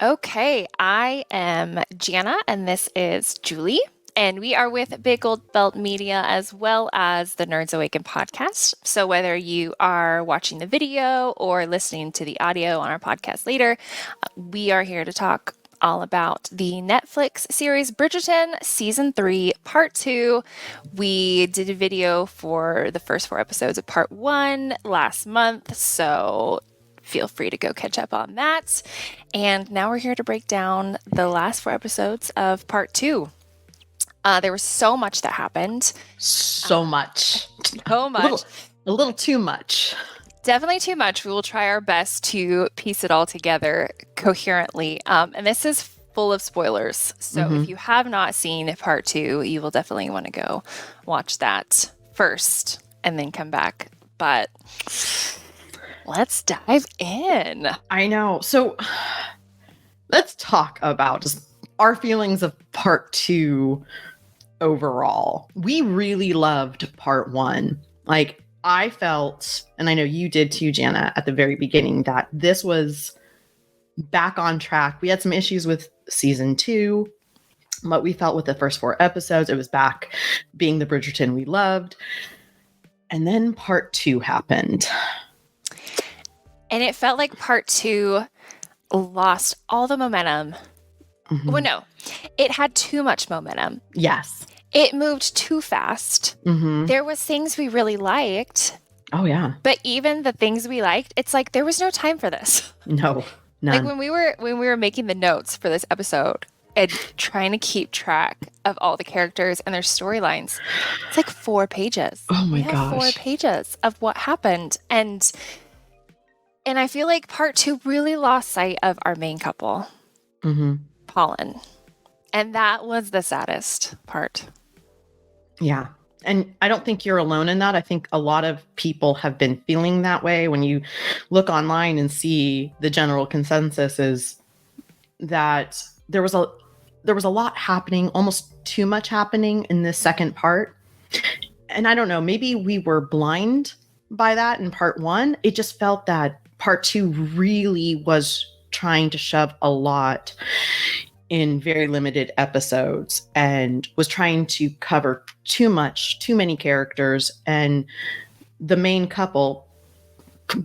Okay, I am Jana, and this is Julie. And we are with Big Gold Belt Media as well as the Nerds Awaken podcast. So, whether you are watching the video or listening to the audio on our podcast later, we are here to talk all about the Netflix series Bridgerton Season 3, Part 2. We did a video for the first 4 episodes of Part 1 last month, so feel free to go catch up on that. And now we're here to break down the last 4 episodes of Part 2. There was so much that happened. So much. So much. A little too much. Definitely too much. We will try our best to piece it all together coherently. And this is full of spoilers. So if you have not seen Part 2, you will definitely want to go watch that first and then come back. But let's dive in. I know. So let's talk about just our feelings of Part 2 overall. We really loved Part 1. Like, I felt, and I know you did too, Jana, at the very beginning, that this was back on track. We had some issues with Season 2, but we felt with the first 4 episodes, it was back being the Bridgerton we loved. And then Part 2 happened. And it felt like Part 2 lost all the momentum. Well, no, it had too much momentum. Yes. It moved too fast. There was things we really liked. Oh, yeah. But even the things we liked, it's like there was no time for this. No, none. Like when we were making the notes for this episode and trying to keep track of all the characters and their storylines, it's like 4 pages. Oh my we have gosh. 4 pages of what happened. And I feel like Part 2 really lost sight of our main couple. Colin. And that was the saddest part. Yeah. And I don't think you're alone in that. I think a lot of people have been feeling that way. When you look online and see the general consensus is that there was a lot happening, almost too much happening in this second part. And I don't know, maybe we were blind by that in Part 1. It just felt that Part 2 really was trying to shove a lot in very limited episodes and was trying to cover too many characters. And the main couple,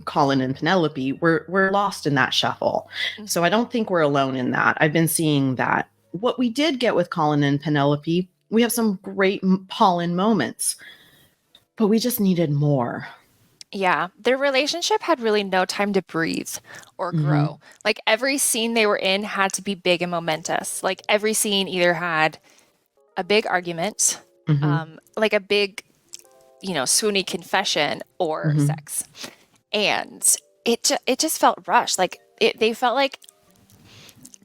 Colin and Penelope, were lost in that shuffle. So I don't think we're alone in that. I've been seeing that. What we did get with Colin and Penelope, we have some great Colin moments, but we just needed more. Yeah, their relationship had really no time to breathe or grow. Like every scene they were in had to be big and momentous. Like every scene either had a big argument, like a big, swoony confession or sex. And it just felt rushed. Like they felt like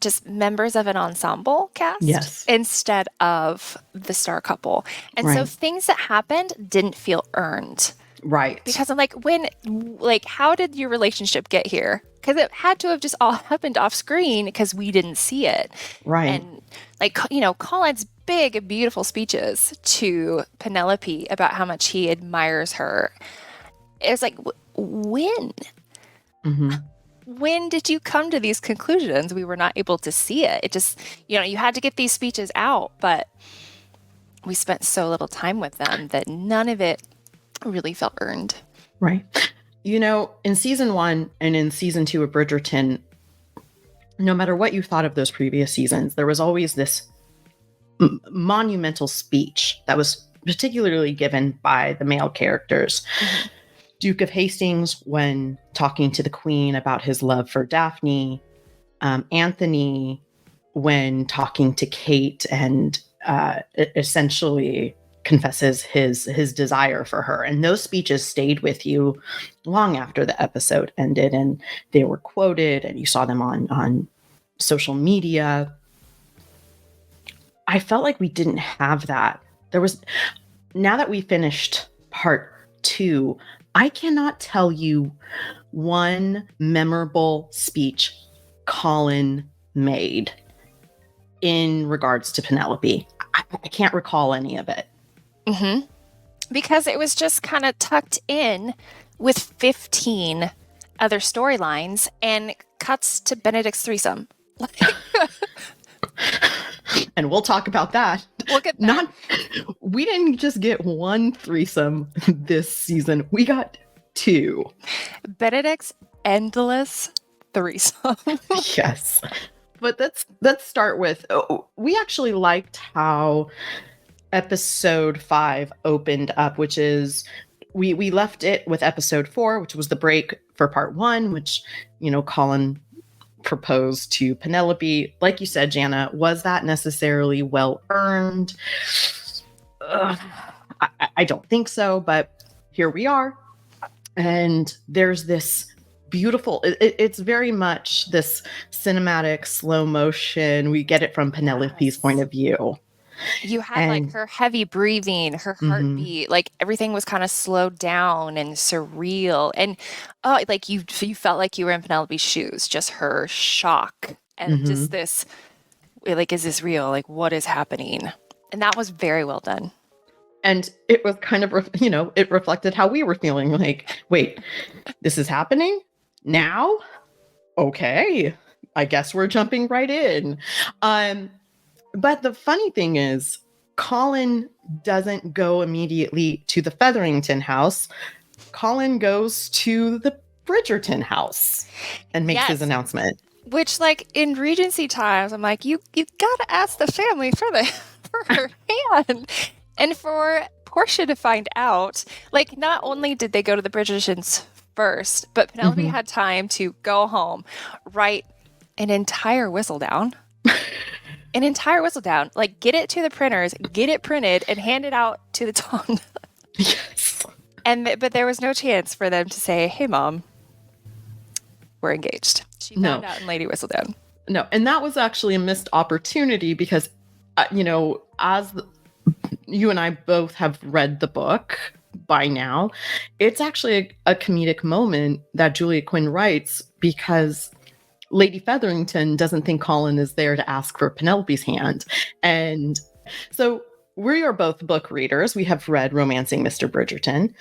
just members of an ensemble cast instead of the star couple. And so things that happened didn't feel earned. Right. Because I'm like, how did your relationship get here? Because it had to have just all happened off screen because we didn't see it. Right. And Colin's big, beautiful speeches to Penelope about how much he admires her. It was like, when? When did you come to these conclusions? We were not able to see it. It just, you had to get these speeches out, but we spent so little time with them that none of it really felt earned. Right. In Season 1 and in Season 2 of Bridgerton, no matter what you thought of those previous seasons, there was always this monumental speech that was particularly given by the male characters. Duke of Hastings, when talking to the Queen about his love for Daphne, Anthony, when talking to Kate and essentially confesses his desire for her. And those speeches stayed with you long after the episode ended, and they were quoted and you saw them on social media. I felt like we didn't have that. Now that we finished Part 2, I cannot tell you one memorable speech Colin made in regards to Penelope. I can't recall any of it. Because it was just kind of tucked in with 15 other storylines and cuts to Benedict's threesome. And we'll talk about that. We'll get there. We didn't just get one threesome this season. We got two. Benedict's endless threesome. Yes. But let's start with, we actually liked how episode 5 opened up, which is we left it with episode 4, which was the break for part 1, which, Colin proposed to Penelope. Like you said, Jana, was that necessarily well earned? I don't think so, but here we are. And there's this beautiful, it's very much this cinematic slow motion. We get it from Penelope's point of view. You had like her heavy breathing, her heartbeat, like everything was kind of slowed down and surreal. And like you felt like you were in Penelope's shoes, just her shock and just this, like, is this real? Like, what is happening? And that was very well done. And it was kind of, it reflected how we were feeling. Like, wait, this is happening now? Okay, I guess we're jumping right in. But the funny thing is, Colin doesn't go immediately to the Featherington house. Colin goes to the Bridgerton house and makes his announcement. Which, like, in Regency times, I'm like, you gotta ask the family for her hand. And for Portia to find out, like, not only did they go to the Bridgertons first, but Penelope had time to go home, write an entire Whistledown. An entire Whistledown, like, get it to the printers, get it printed, and hand it out to the town. Yes. But there was no chance for them to say, "Hey, Mom, we're engaged." She found out in Lady Whistledown. No, and that was actually a missed opportunity because, as you and I both have read the book by now, it's actually a comedic moment that Julia Quinn writes because Lady Featherington doesn't think Colin is there to ask for Penelope's hand. And so we are both book readers. We have read Romancing Mr. Bridgerton.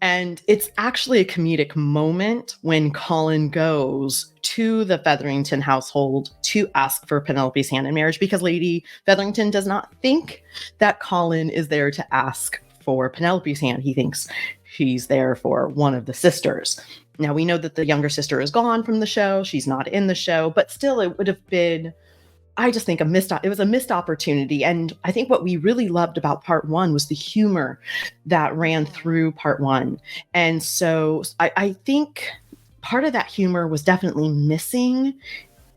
And it's actually a comedic moment when Colin goes to the Featherington household to ask for Penelope's hand in marriage because Lady Featherington does not think that Colin is there to ask for Penelope's hand. He thinks she's there for one of the sisters. Now, we know that the younger sister is gone from the show. She's not in the show, but still it would have been, I just think, it was a missed opportunity. And I think what we really loved about part 1 was the humor that ran through part 1. And so I think part of that humor was definitely missing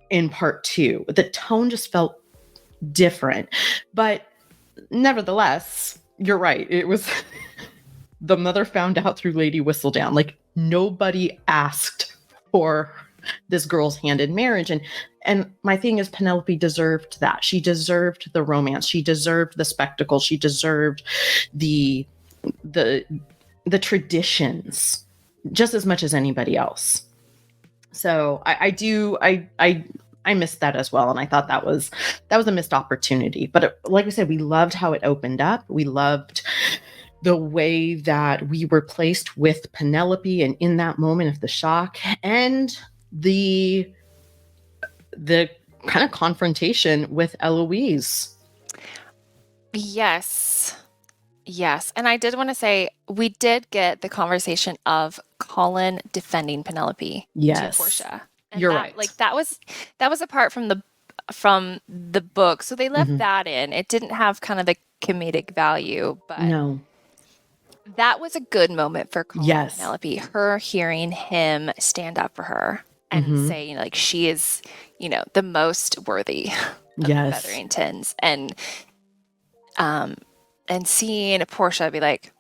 in part 2. The tone just felt different. But nevertheless, you're right. It was the mother found out through Lady Whistledown. Like, nobody asked for this girl's hand in marriage. And my thing is, Penelope deserved that. She deserved the romance. She deserved the spectacle. She deserved the traditions just as much as anybody else. So I missed that as well. And I thought that was a missed opportunity. But like I said, we loved how it opened up. We loved the way that we were placed with Penelope and in that moment of the shock and the kind of confrontation with Eloise. Yes. And I did want to say, we did get the conversation of Colin defending Penelope to Portia. And you're right. Like, that was apart from the book. So they left that in. It didn't have kind of the comedic value, but no. That was a good moment for Colin and Penelope. Her hearing him stand up for her and say, like, she is, the most worthy of the Featheringtons. And seeing Portia be like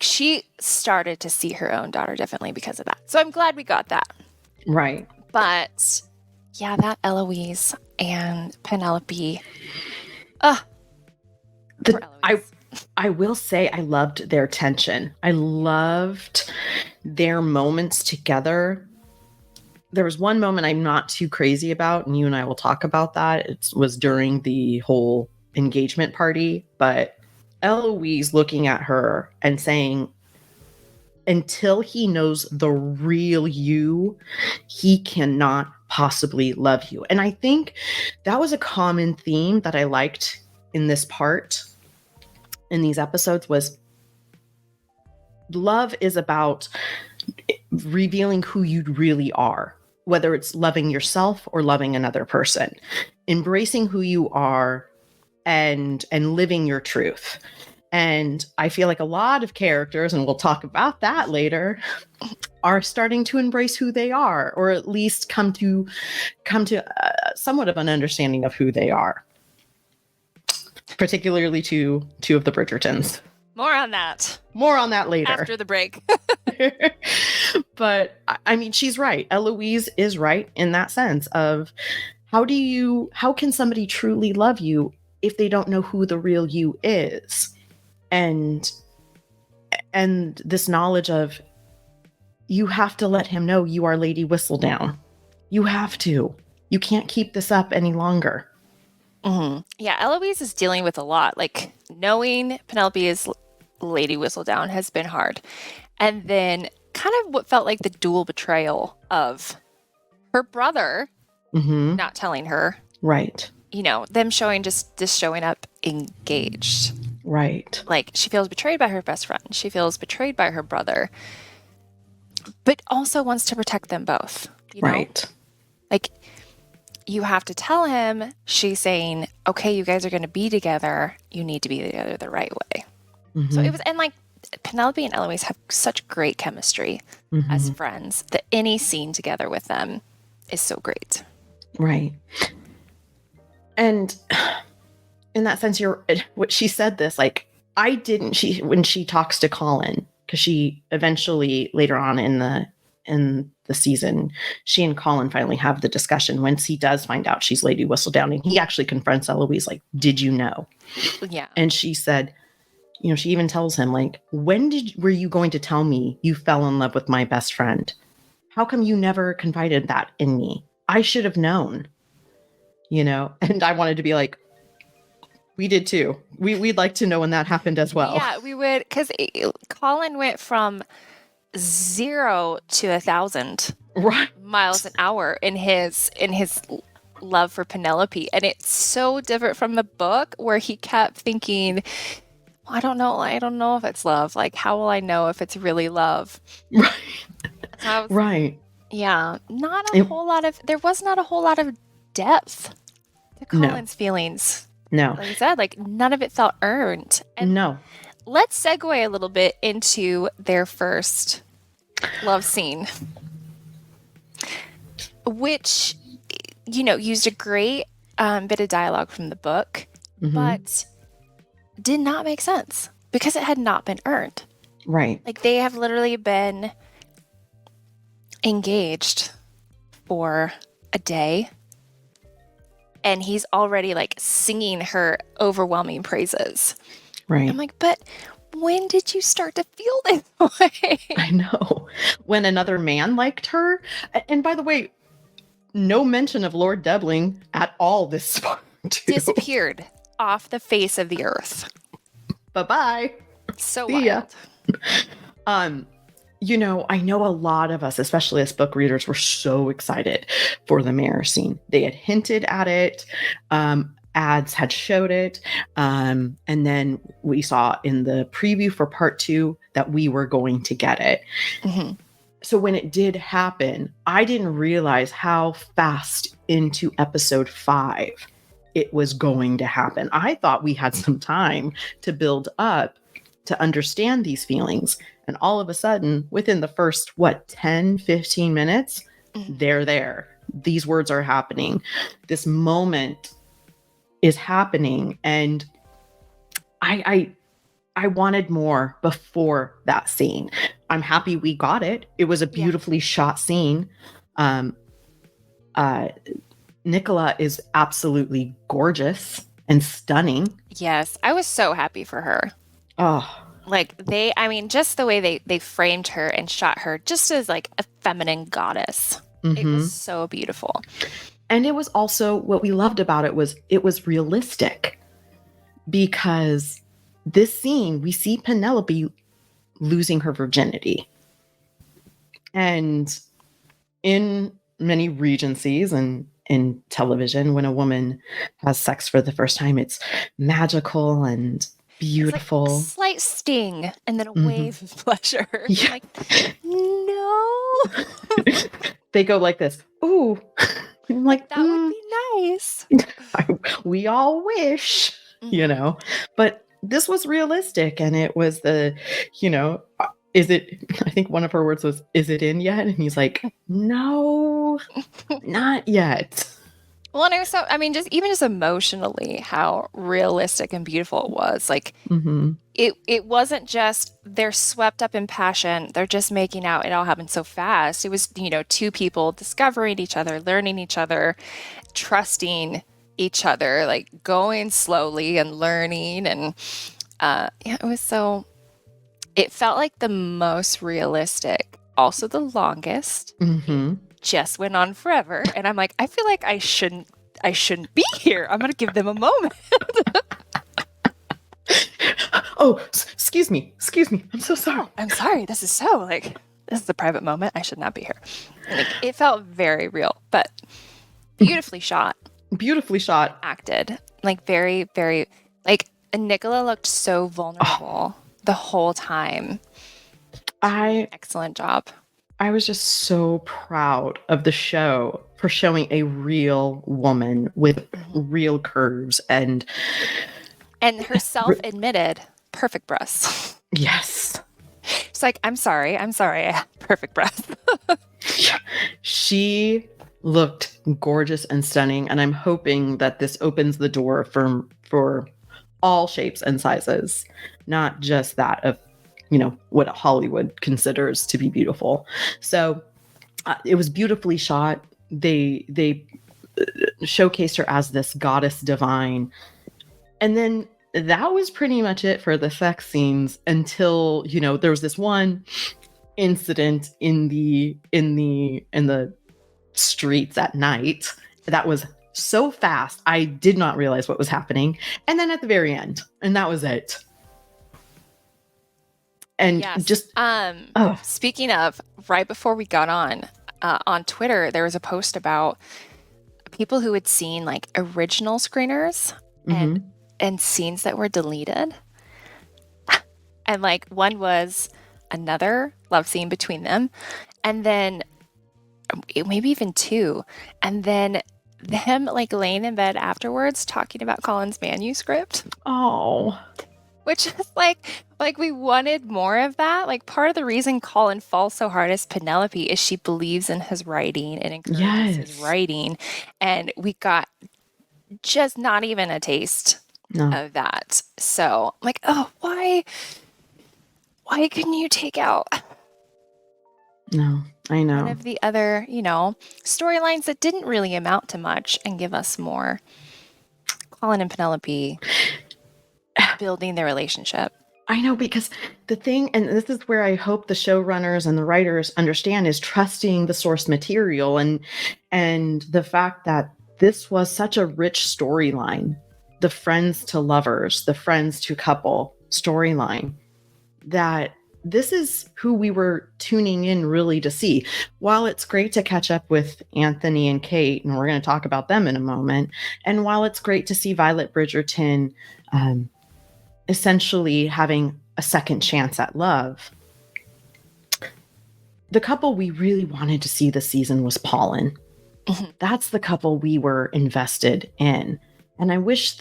she started to see her own daughter differently because of that. So I'm glad we got that. Right. But yeah, that Eloise and Penelope. I will say I loved their tension. I loved their moments together. There was one moment I'm not too crazy about, and you and I will talk about that. It was during the whole engagement party, but Eloise looking at her and saying, until he knows the real you, he cannot possibly love you. And I think that was a common theme that I liked in this part, in these episodes, was love is about revealing who you really are, whether it's loving yourself or loving another person, embracing who you are and living your truth. And I feel like a lot of characters, and we'll talk about that later, are starting to embrace who they are, or at least come to somewhat of an understanding of who they are. Particularly two of the Bridgertons. More on that later. After the break. But I mean, she's right. Eloise is right in that sense of how can somebody truly love you if they don't know who the real you is? And this knowledge of, you have to let him know you are Lady Whistledown. You have to. You can't keep this up any longer. Mm-hmm. Yeah, Eloise is dealing with a lot. Like, knowing Penelope is Lady Whistledown has been hard. And then kind of what felt like the dual betrayal of her brother not telling her. Right. You know, them showing just showing up engaged. Right. Like, she feels betrayed by her best friend. She feels betrayed by her brother. But also wants to protect them both. You know? Right. Like, you have to tell him, she's saying, okay, you guys are going to be together. You need to be together the right way. Mm-hmm. So it was, and like, Penelope and Eloise have such great chemistry as friends that any scene together with them is so great. Right. And in that sense, what she said this, like, when she talks to Colin, because she eventually later on in the season, she and Colin finally have the discussion once he does find out she's Lady Whistledown, and he actually confronts Eloise, like, did you know? Yeah. And she said, you know, she even tells him, like, when were you going to tell me you fell in love with my best friend? How come you never confided that in me? I should have known, you know? And I wanted to be like, we did too. We'd like to know when that happened as well. Yeah, we would, because Colin went from 0 to 1,000 miles an hour in his love for Penelope, and it's so different from the book where he kept thinking, well, I don't know if it's love. Like, how will I know if it's really love? Right. So right. Yeah, there was not a whole lot of depth to Colin's feelings. No. Like I said, like, none of it felt earned. And no. Let's segue a little bit into their first love scene, which, you know, used a great bit of dialogue from the book, but did not make sense because it had not been earned. Right. Like, they have literally been engaged for a day, and he's already, like, singing her overwhelming praises. Right. I'm like, but when did you start to feel this way? I know. When another man liked her. And by the way, no mention of Lord Debling at all this far, too. Disappeared off the face of the earth. Bye-bye. So See ya. wild. You know, I know a lot of us, especially as book readers, were so excited for the mirror scene. They had hinted at it. Ads had showed it. And then we saw in the preview for part 2 that we were going to get it. Mm-hmm. So when it did happen, I didn't realize how fast into episode 5 it was going to happen. I thought we had some time to build up to understand these feelings. And all of a sudden, within the first, 10, 15 minutes, they're there. These words are happening. This moment is happening. And I wanted more before that scene. I'm happy we got it. It was a beautifully shot scene. Nicola is absolutely gorgeous and stunning. Yes, I was so happy for her. Oh, like, just the way they framed her and shot her just as, like, a feminine goddess. It was so beautiful. And it was also, what we loved about it was realistic, because this scene, we see Penelope losing her virginity. And in many regencies and in television, when a woman has sex for the first time, it's magical and beautiful. It's like a slight sting and then a Mhm. wave of pleasure. Yeah. Like, no. They go like this. Ooh. I'm like, That would be nice. we all wish, you know, but this was realistic. And it was is it, I think one of her words was, is it in yet? And he's like, no, not yet. Well, and it was just emotionally how realistic and beautiful it was. Like, it wasn't just they're swept up in passion, they're just making out, it all happened so fast. It was, two people discovering each other, learning each other, trusting each other, like going slowly and learning. And it felt like the most realistic, also the longest. Just went on forever, and I'm like, I feel like I shouldn't be here. I'm gonna give them a moment. Oh, excuse me. I'm so sorry. Oh, I'm sorry. This is a private moment. I should not be here. Like, it felt very real, but beautifully shot. Beautifully shot. Acted. Like, very, very, like, Nicola looked so vulnerable the whole time. Excellent job. I was just so proud of the show for showing a real woman with real curves and herself admitted perfect breasts. Yes. It's like, I'm sorry, I have perfect breasts. She looked gorgeous and stunning, and I'm hoping that this opens the door for all shapes and sizes, not just that of what Hollywood considers to be beautiful. So it was beautifully shot. They showcased her as this goddess divine. And then that was pretty much it for the sex scenes until, there was this one incident in the streets at night that was so fast. I did not realize what was happening. And then at the very end, and that was it. And just speaking of, right before we got on Twitter, there was a post about people who had seen like original screeners and scenes that were deleted. And like one was another love scene between them, and then maybe even two, and then them like laying in bed afterwards talking about Colin's manuscript. Oh. Which is like we wanted more of that. Like, part of the reason Colin falls so hard as Penelope is she believes in his writing and encourages his writing. And we got just not even a taste of that. So I'm like, oh, why couldn't you take out No, I know. one of the other, storylines that didn't really amount to much and give us more Colin and Penelope building their relationship? I know, because the thing, and this is where I hope the showrunners and the writers understand, is trusting the source material and the fact that this was such a rich storyline, the friends to lovers, the friends to couple storyline, that this is who we were tuning in really to see. While it's great to catch up with Anthony and Kate, and we're going to talk about them in a moment, and while it's great to see Violet Bridgerton essentially having a second chance at love, the couple we really wanted to see this season was Paulin. That's the couple we were invested in. And I wish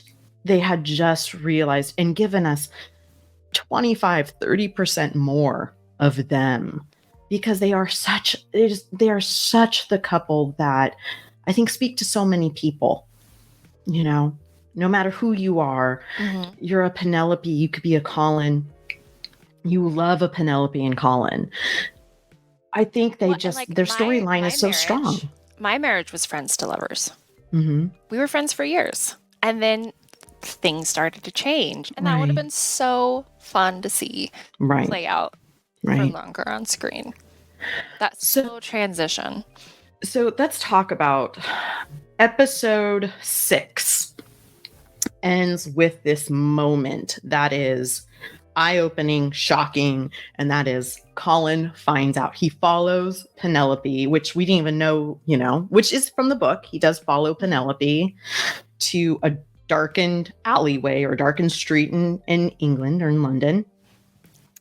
they had just realized and given us 25-30% more of them, because they are such the couple that I think speak to so many people. No matter who you are, you're a Penelope, you could be a Colin. You love a Penelope and Colin. I think their storyline is so strong. My marriage was friends to lovers. We were friends for years. And then things started to change. And that would have been so fun to see play out for longer on screen. That slow transition. So let's talk about episode 6. Ends with this moment that is eye-opening, shocking, and that is Colin finds out. He follows Penelope, which we didn't even know, which is from the book. He does follow Penelope to a darkened alleyway or darkened street in England or in London.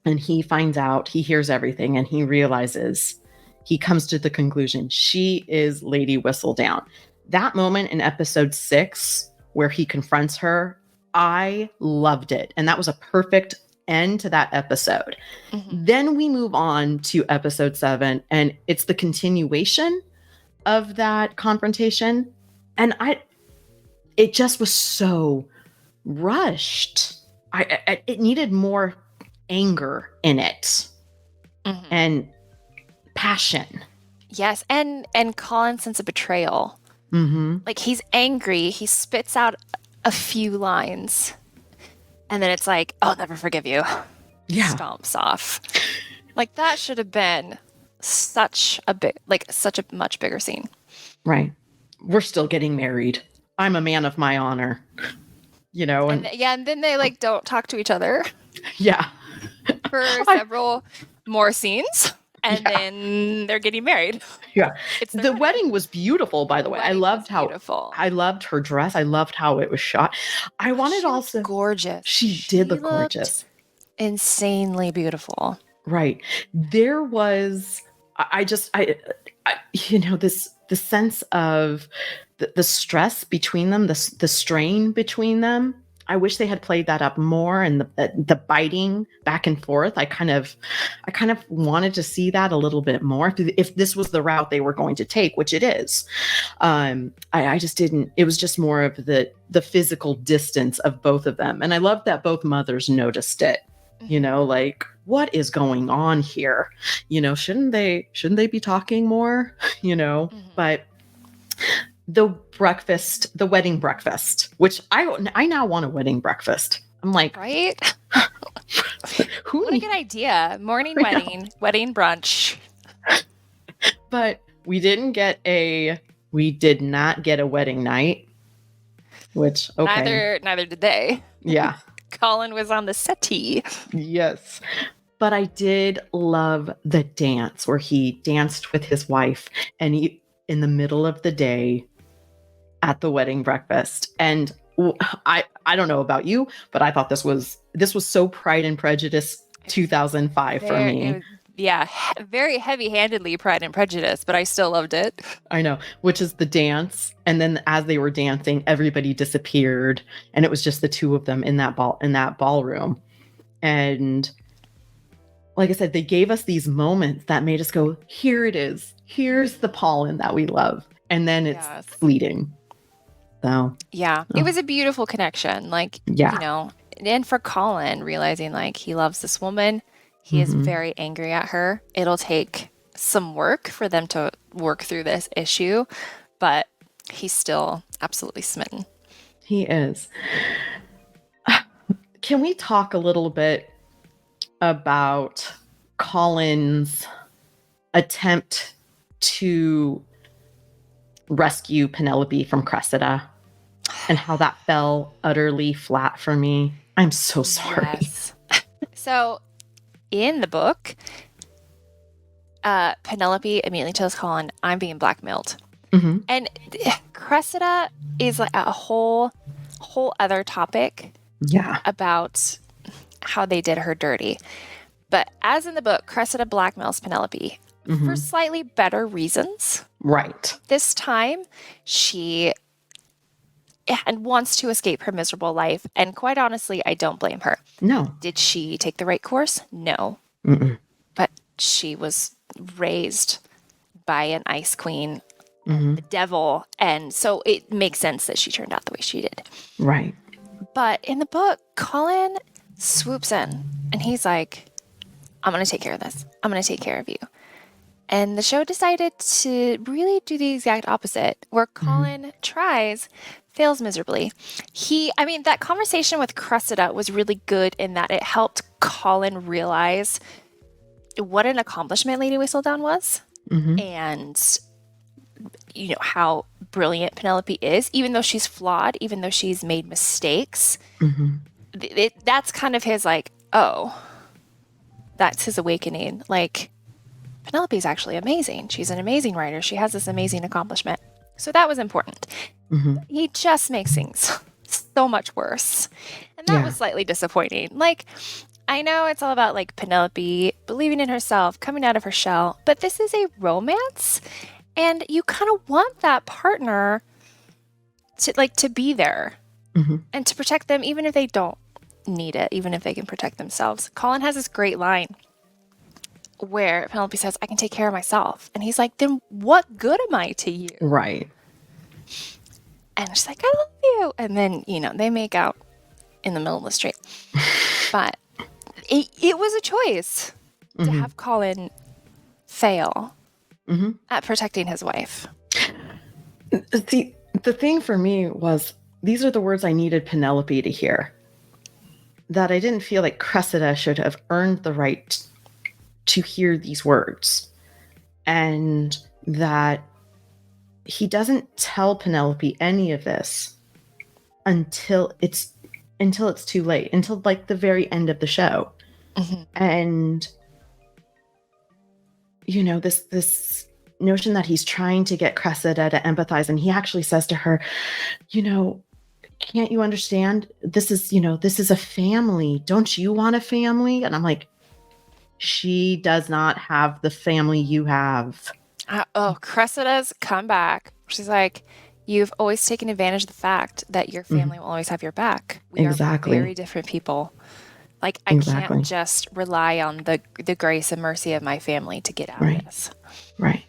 And he finds out, he hears everything, and he realizes, he comes to the conclusion, she is Lady Whistledown. That moment in episode 6 where he confronts her, I loved it. And that was a perfect end to that episode. Mm-hmm. Then we move on to episode 7, and it's the continuation of that confrontation. And it just was so rushed. It needed more anger in it, mm-hmm. and passion. Yes, and Colin's sense of betrayal. Mm-hmm. Like, he's angry, he spits out a few lines, and then it's like, I'll never forgive you. Yeah. Stomps off. Like, that should have been such a much bigger scene. Right. We're still getting married. I'm a man of my honor. And then they don't talk to each other. Yeah. For several more scenes. And then they're getting married. Yeah. The wedding was beautiful, by the way. I loved her dress. I loved how it was shot. She looked gorgeous. She did look gorgeous. Insanely beautiful. Right. There was, this sense of the stress between them, the strain between them. I wish they had played that up more, and the biting back and forth. I kind of wanted to see that a little bit more if this was the route they were going to take, which it is. I just didn't. It was just more of the physical distance of both of them, and I love that both mothers noticed it. Like, what is going on here? Shouldn't they be talking more? Mm-hmm. But the wedding breakfast, which I now want a wedding breakfast. I'm like, right? What a good idea. Morning wedding brunch. But we did not get a wedding night, which, okay. Neither did they. Yeah. Colin was on the settee. Yes. But I did love the dance where he danced with his wife, and he, in the middle of the day, at the wedding breakfast. And I don't know about you, but I thought this was so Pride and Prejudice 2005 for me. Very heavy-handedly Pride and Prejudice, but I still loved it. I know, which is the dance, and then as they were dancing, everybody disappeared, and it was just the two of them in that ballroom. And like I said, they gave us these moments that made us go, here it is. Here's the Colin that we love. And then it's fleeting. So, it was a beautiful connection. And for Colin, realizing he loves this woman, he is very angry at her. It'll take some work for them to work through this issue, but he's still absolutely smitten. He is. Can we talk a little bit about Colin's attempt to rescue Penelope from Cressida and how that fell utterly flat for me? I'm so sorry. Yes. So in the book, Penelope immediately tells Colin, I'm being blackmailed. Mm-hmm. And Cressida is a whole other topic about how they did her dirty. But as in the book, Cressida blackmails Penelope for slightly better reasons. Right. This time, she wants to escape her miserable life. And quite honestly, I don't blame her. No. Did she take the right course? No. Mm-mm. But she was raised by an ice queen, the devil. And so it makes sense that she turned out the way she did. Right. But in the book, Colin swoops in and he's like, I'm going to take care of this. I'm going to take care of you. And the show decided to really do the exact opposite, where Colin tries, fails miserably. That conversation with Cressida was really good in that it helped Colin realize what an accomplishment Lady Whistledown was, and how brilliant Penelope is, even though she's flawed, even though she's made mistakes. That's kind of his oh, that's his awakening. Like, Penelope's actually amazing. She's an amazing writer. She has this amazing accomplishment. So that was important. Mm-hmm. He just makes things so much worse. And that was slightly disappointing. Like, I know it's all about like Penelope believing in herself, coming out of her shell, but this is a romance, and you kind of want that partner to be there and to protect them, even if they don't need it, even if they can protect themselves. Colin has this great line where Penelope says, "I can take care of myself," and he's like, "Then what good am I to you?" Right. And she's like, "I love you," and then they make out in the middle of the street, but. It was a choice to have Colin fail at protecting his wife. The thing for me was, these are the words I needed Penelope to hear. That I didn't feel like Cressida should have earned the right to hear these words. And that he doesn't tell Penelope any of this until it's too late, until like the very end of the show. And this notion that he's trying to get Cressida to empathize, and he actually says to her, can't you understand, this is a family, don't you want a family? And I'm like, she does not have the family you have. Cressida's comeback, she's like, you've always taken advantage of the fact that your family will always have your back. We are very different people. Like, I can't just rely on the grace and mercy of my family to get out of this. Right.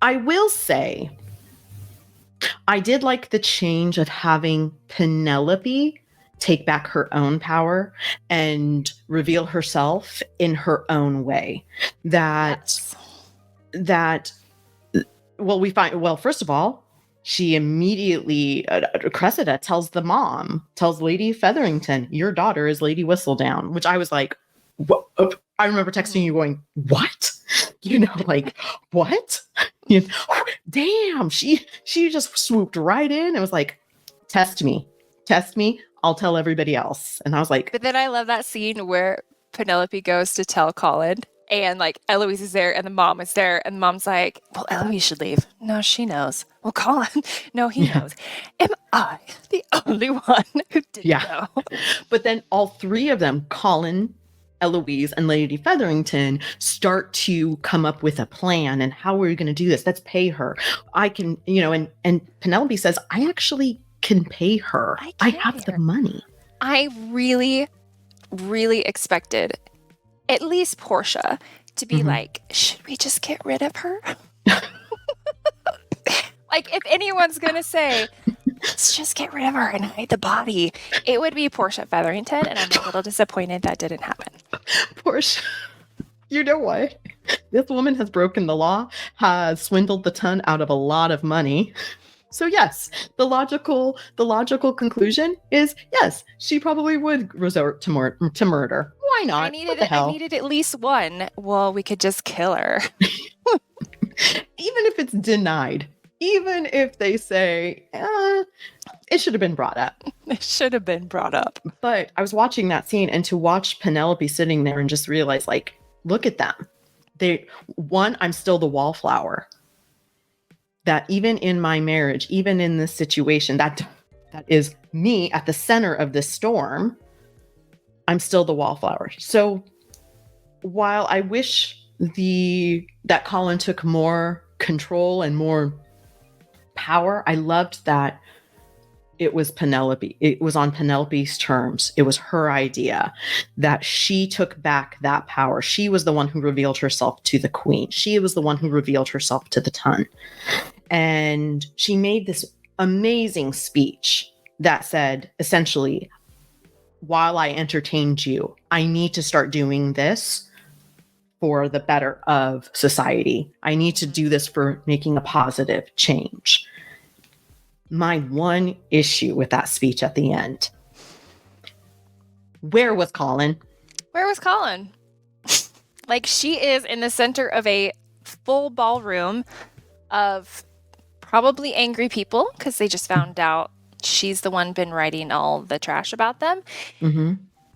I will say, I did like the change of having Penelope take back her own power and reveal herself in her own way. First of all, she immediately, Cressida tells Lady Featherington, your daughter is Lady Whistledown, which I was like, what? I remember texting you going, what? Like, what? Damn, she just swooped right in and was like, test me, I'll tell everybody else. And I was like, but then I love that scene where Penelope goes to tell Colin, and like Eloise is there and the mom is there, and the mom's like, well, Eloise should leave. No, she knows. Well, Colin, no, he knows. Am I the only one who didn't know? But then all three of them, Colin, Eloise, and Lady Featherington, start to come up with a plan. And how are we going to do this? Let's pay her. I can, and Penelope says, I actually can pay her. I have the money. I really, really expected at least Portia to be like, should we just get rid of her? Like, if anyone's going to say, let's just get rid of her and hide the body, it would be Portia Featherington, and I'm a little disappointed that didn't happen. Portia, you know what? This woman has broken the law, has swindled the ton out of a lot of money. So yes, the logical conclusion is yes, she probably would resort to murder. Why not? I needed at least one. Well, we could just kill her. Even if it's denied. Even if they say, it should have been brought up. It should have been brought up. But I was watching that scene, and to watch Penelope sitting there and just realize, like, look at them. I'm still the wallflower. That even in my marriage, even in this situation, that is me at the center of this storm, I'm still the wallflower. So while I wish that Colin took more control and more power, I loved that it was Penelope. It was on Penelope's terms. It was her idea that she took back that power. She was the one who revealed herself to the queen. She was the one who revealed herself to the ton. And she made this amazing speech that said, essentially, while I entertained you, I need to start doing this for the better of society. I need to do this for making a positive change. My one issue with that speech at the end. Where was Colin? Where was Colin? Like, she is in the center of a full ballroom of probably angry people because they just found out she's the one been writing all the trash about them.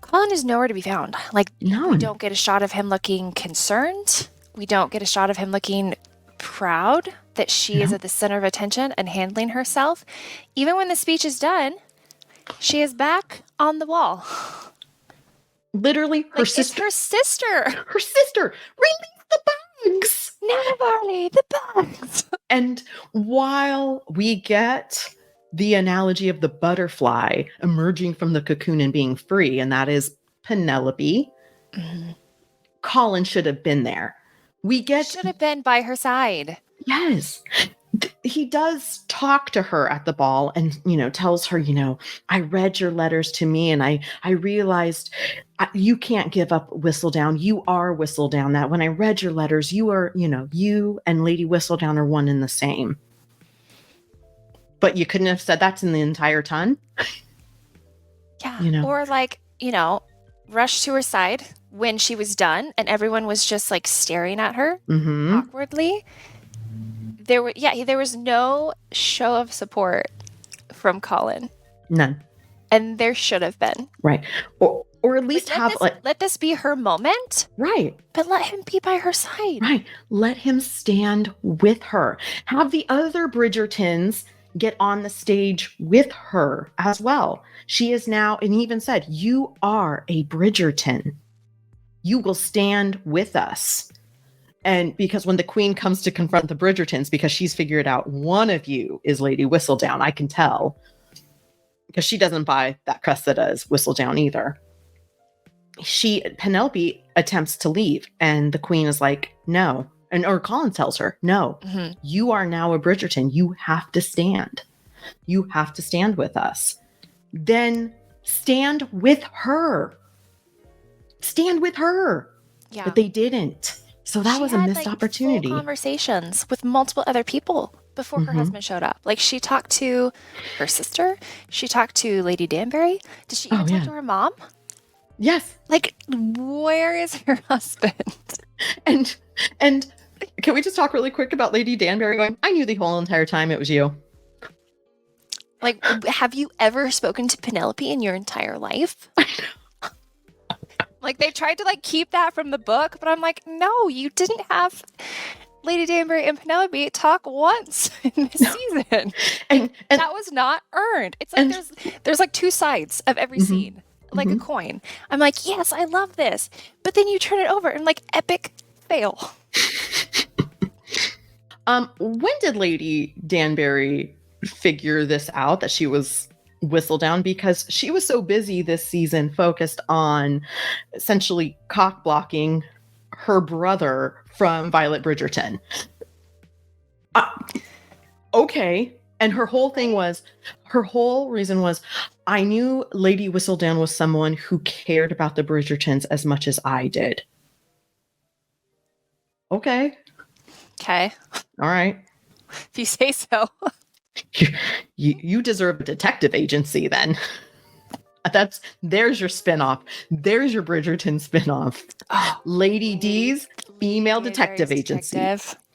Colin is nowhere to be found. Like, No. we don't get a shot of him looking concerned. We don't get a shot of him looking proud that she is at the center of attention and handling herself. Even when the speech is done, she is back on the wall. Literally, her Like, sister. it's her sister. Her sister. Release the bugs. Nana Barley, the bugs. And while we get the analogy of the butterfly emerging from the cocoon and being free, and that is Penelope, Colin should have been there. Should have been by her side. Yes. He does talk to her at the ball and, tells her, I read your letters to me and I realized you can't give up Whistledown. You are Whistledown. That when I read your letters, you are, you and Lady Whistledown are one and the same. But you couldn't have said that in the entire ton. Yeah. Or rush to her side when she was done and everyone was just like staring at her awkwardly. There was no show of support from Colin. None. And there should have been. Right. Or at least let this be her moment. Right. But let him be by her side. Right. Let him stand with her. Have the other Bridgertons get on the stage with her as well. She is now, and he even said, you are a Bridgerton. You will stand with us. And because when the queen comes to confront the Bridgertons, because she's figured out one of you is Lady Whistledown, I can tell. Because she doesn't buy that Cressida is Whistledown either. Penelope attempts to leave, and the queen is like, no. Or Colin tells her, no, you are now a Bridgerton. You have to stand. You have to stand with us. Then stand with her. Stand with her. Yeah. But they didn't. So that was a missed opportunity. Full conversations with multiple other people before her husband showed up. Like, she talked to her sister. She talked to Lady Danbury. Did she even talk to her mom? Yes. Like, where is her husband? And can we just talk really quick about Lady Danbury going, I knew the whole entire time it was you. Like, have you ever spoken to Penelope in your entire life? Like, they tried to keep that from the book, but I'm like, no, you didn't have Lady Danbury and Penelope talk once in this season. And that was not earned. It's like there's like two sides of every scene, like a coin. I'm like, yes, I love this. But then you turn it over and epic fail. When did Lady Danbury figure this out that she was Whistledown? Because she was so busy this season focused on essentially cock blocking her brother from Violet Bridgerton. Okay. And her whole reason was, I knew Lady Whistledown was someone who cared about the Bridgertons as much as I did. Okay. All right. If you say so. You deserve a detective agency then. There's your spinoff. There's your Bridgerton spinoff. Oh, Lady D's female detective agency.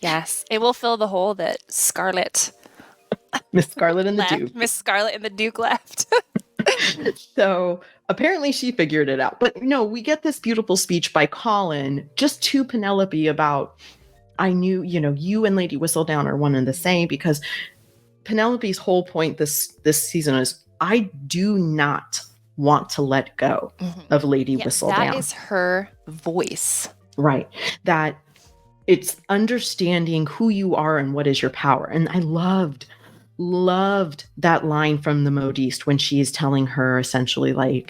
Yes. It will fill the hole that Miss Scarlet and the Duke. Miss Scarlet and the Duke left. So apparently she figured it out. But no, we get this beautiful speech by Colin just to Penelope about, I knew, you and Lady Whistledown are one and the same, because Penelope's whole point this season is, I do not want to let go of Lady Whistledown. That is her voice. Right. That it's understanding who you are and what is your power. And I loved that line from the modiste when she is telling her essentially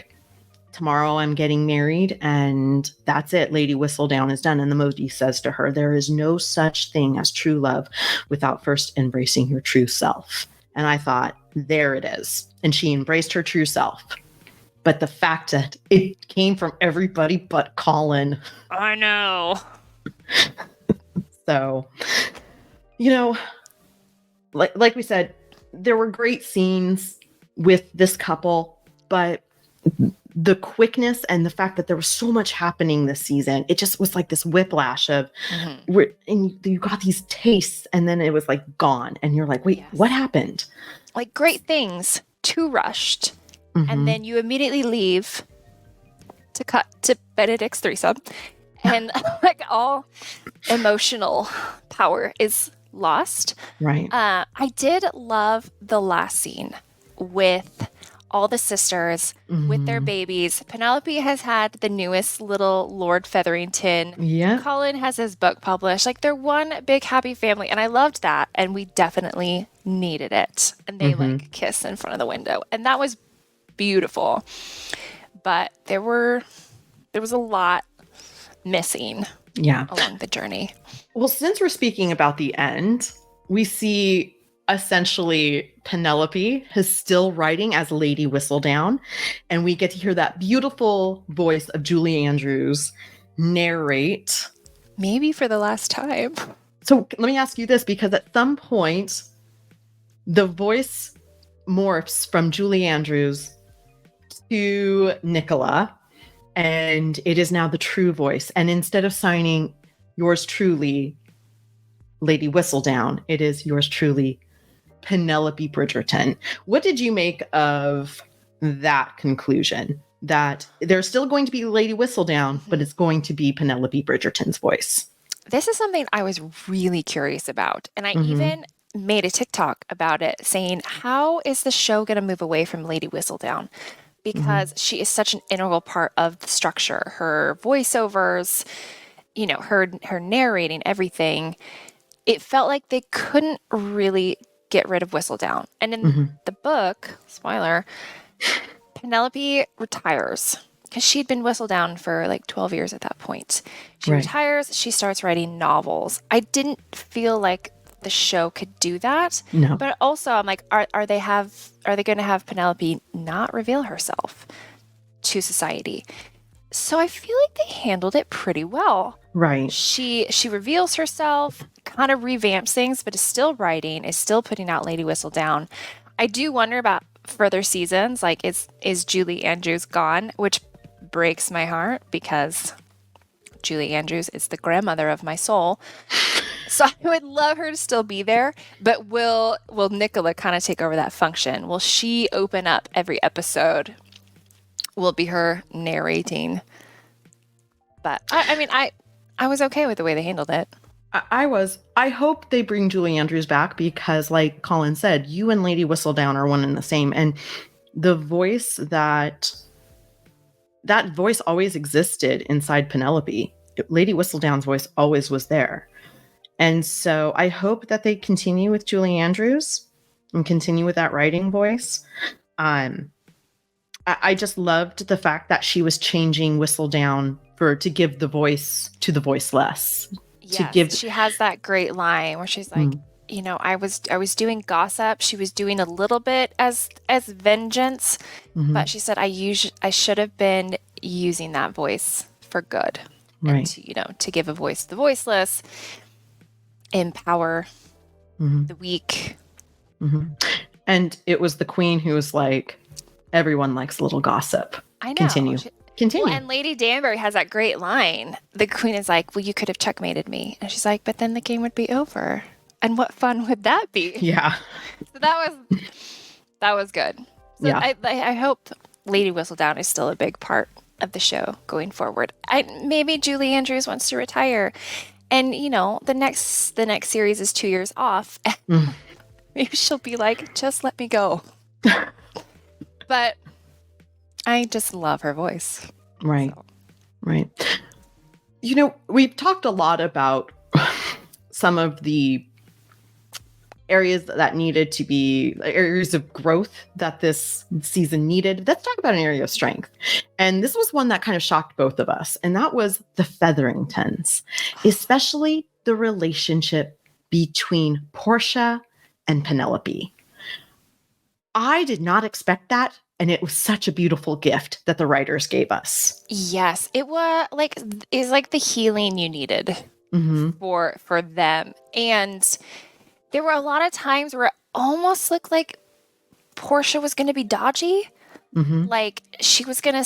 tomorrow I'm getting married and that's it. Lady Whistledown is done. And the modiste says to her, there is no such thing as true love without first embracing your true self. And I thought, there it is. And she embraced her true self. But the fact that it came from everybody but Colin. I know. So, like we said, there were great scenes with this couple, but the quickness and the fact that there was so much happening this season, it just was like this whiplash of, and you got these tastes and then it was gone. And you're like, wait, what happened? Great things, too rushed. And then you immediately leave to cut to Benedict's threesome, and like all emotional power is lost. Right. I did love the last scene with all the sisters with their babies. Penelope has had the newest little Lord Featherington. Yeah. Colin has his book published. Like they're one big happy family, and I loved that. And we definitely needed it. And they like kiss in front of the window, and that was beautiful. But there was a lot missing. Yeah. Along the journey. Well, since we're speaking about the end, we see essentially Penelope is still writing as Lady Whistledown, and we get to hear that beautiful voice of Julie Andrews narrate. Maybe for the last time. So let me ask you this, because at some point, the voice morphs from Julie Andrews to Nicola, and it is now the true voice. And instead of signing yours truly, Lady Whistledown, it is yours truly, Penelope Bridgerton. What did you make of that conclusion? That there's still going to be Lady Whistledown, but it's going to be Penelope Bridgerton's voice. This is something I was really curious about. And I even made a TikTok about it saying, how is the show going to move away from Lady Whistledown? Because she is such an integral part of the structure. Her voiceovers, you know, her narrating everything. It felt like they couldn't really get rid of Whistledown. And in the book, spoiler, Penelope retires because she'd been Whistledown for like 12 years at that point. She retires. She starts writing novels. I didn't feel like the show could do that. No. But also I'm like, are they going to have Penelope not reveal herself to society? So I feel like they handled it pretty well. Right. She reveals herself, kind of revamps things, but is still writing, is still putting out Lady Whistledown. I do wonder about further seasons. Like, is Julie Andrews gone? Which breaks my heart because Julie Andrews is the grandmother of my soul. So I would love her to still be there, but will Nicola kind of take over that function? Will she open up every episode? Will it be her narrating? But I mean, I was okay with the way they handled it. I was. I hope they bring Julie Andrews back because, like Colin said, you and Lady Whistledown are one and the same. And the voice that voice always existed inside Penelope. Lady Whistledown's voice always was there. And so I hope that they continue with Julie Andrews and continue with that writing voice. I just loved the fact that she was changing Whistledown to give the voice to the voiceless. Yes, she has that great line where she's like, you know, I was doing gossip. She was doing a little bit as vengeance, but she said I should have been using that voice for good, and to give a voice to the voiceless, empower the weak. And it was the queen who was like, everyone likes a little gossip. I know. Continue. Well, and Lady Danbury has that great line. The queen is like, well, you could have checkmated me. And she's like, but then the game would be over. And what fun would that be? Yeah. So that was good. So yeah. I hope Lady Whistledown is still a big part of the show going forward. Maybe Julie Andrews wants to retire. And, you know, the next series is 2 years off. Maybe she'll be like, just let me go. But I just love her voice. Right. So. Right. You know, we've talked a lot about some of the areas that needed to be areas of growth that this season needed. Let's talk about an area of strength. And this was one that kind of shocked both of us. And that was the Featheringtons, especially the relationship between Portia and Penelope. I did not expect that. And it was such a beautiful gift that the writers gave us. Yes, it was like the healing you needed for them. And there were a lot of times where it almost looked like Portia was going to be dodgy. Like she was going to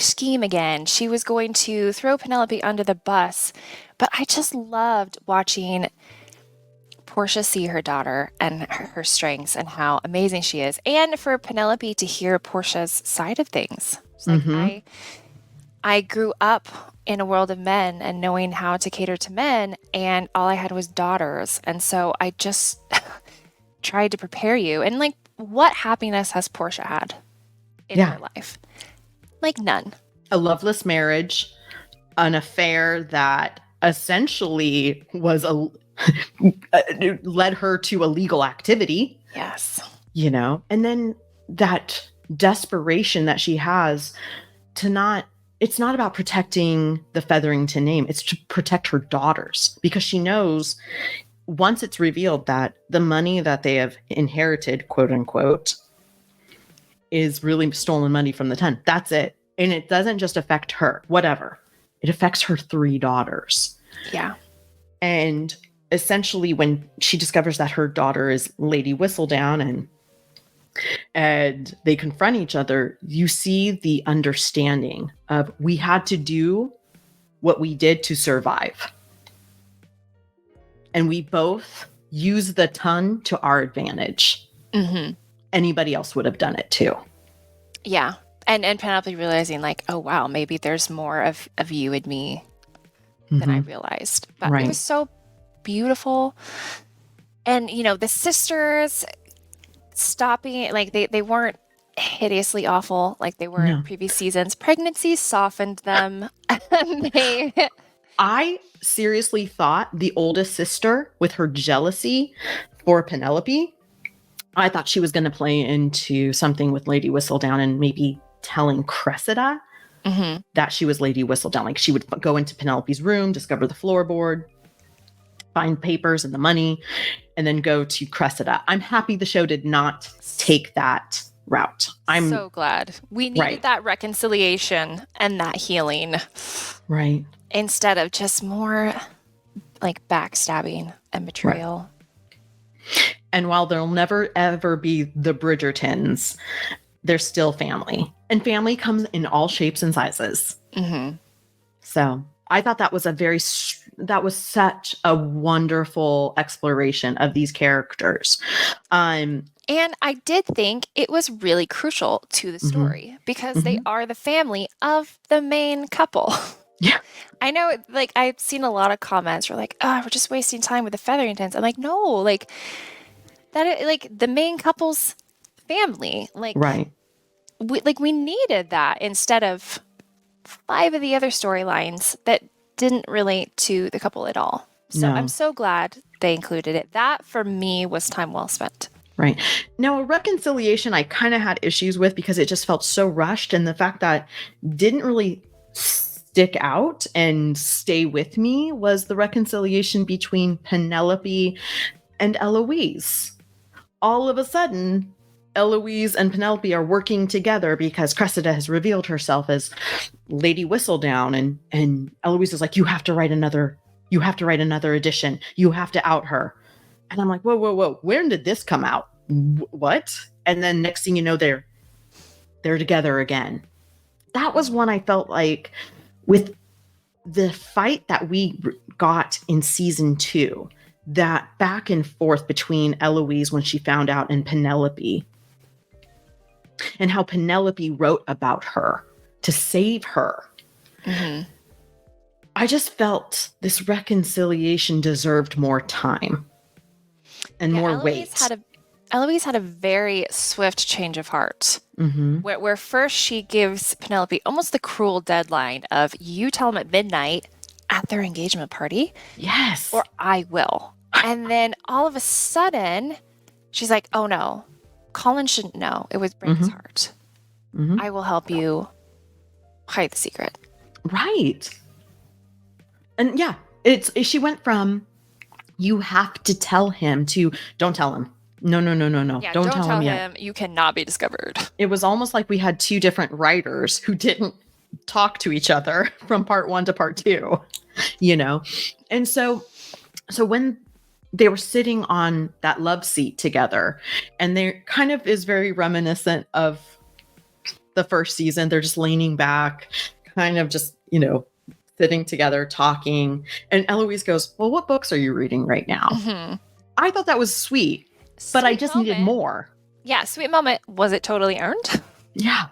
scheme again. She was going to throw Penelope under the bus. But I just loved watching Portia see her daughter and her strengths and how amazing she is, and for Penelope to hear Portia's side of things. It's like I grew up in a world of men and knowing how to cater to men, and all I had was daughters. And so I just tried to prepare you. And like, what happiness has Portia had in her life? Like, none. A loveless marriage, an affair that essentially was led her to illegal activity. Yes. You know, and then that desperation that she has to it's not about protecting the Featherington name. It's to protect her daughters, because she knows once it's revealed that the money that they have inherited, quote unquote, is really stolen money from the 10. That's it. And it doesn't just affect her, whatever. It affects her 3 daughters. Yeah. And essentially when she discovers that her daughter is Lady Whistledown and they confront each other, you see the understanding of, we had to do what we did to survive. And we both use the ton to our advantage. Mm-hmm. Anybody else would have done it too. Yeah. And Penelope realizing like, oh, wow, maybe there's more of you and me than I realized. But it was so beautiful. And, you know, the sisters stopping, like they weren't hideously awful like they were in previous seasons. Pregnancy softened them. I seriously thought the oldest sister, with her jealousy for Penelope, I thought she was going to play into something with Lady Whistledown and maybe telling Cressida that she was Lady Whistledown. Like she would go into Penelope's room, discover the floorboard, find papers and the money, and then go to Cressida. I'm happy the show did not take that route. I'm so glad. We needed that reconciliation and that healing. Right. Instead of just more like backstabbing and betrayal. Right. And while there'll never ever be the Bridgertons, they're still family. And family comes in all shapes and sizes. Mm-hmm. So I thought that was that was such a wonderful exploration of these characters. And I did think it was really crucial to the story because they are the family of the main couple. Yeah. I know, like, I've seen a lot of comments where like, oh, we're just wasting time with the Featheringtons. I'm like, no, like, that, like, the main couple's family. Like, we needed that instead of 5 of the other storylines that didn't relate to the couple at all. So I'm so glad they included it. That, for me, was time well spent. Right. Now, a reconciliation I kind of had issues with because it just felt so rushed, and the fact that didn't really stick out and stay with me was the reconciliation between Penelope and Eloise. All of a sudden, Eloise and Penelope are working together because Cressida has revealed herself as Lady Whistledown, and Eloise is like, you have to write another edition. You have to out her. And I'm like, whoa. When did this come out? What? And then next thing you know, they're together again. That was one I felt like, with the fight that we got in season 2, that back and forth between Eloise when she found out and Penelope, and how Penelope wrote about her to save her. Mm-hmm. I just felt this reconciliation deserved more time and more weight. Eloise had a very swift change of heart, where first she gives Penelope almost the cruel deadline of, you tell them at midnight at their engagement party. Yes. Or I will. And then all of a sudden, she's like, oh no, Colin shouldn't know. It would break his heart. I will help you hide the secret. Right. And yeah, she went from, you have to tell him, to don't tell him. No. Yeah, don't tell him yet. You cannot be discovered. It was almost like we had 2 different writers who didn't talk to each other from part 1 to part 2, you know? And so when they were sitting on that love seat together, and they kind of is very reminiscent of the first season. They're just leaning back, kind of just, you know, sitting together, talking. And Eloise goes, well, what books are you reading right now? Mm-hmm. I thought that was sweet. But I just needed more. Yeah, sweet moment. Was it totally earned? Yeah.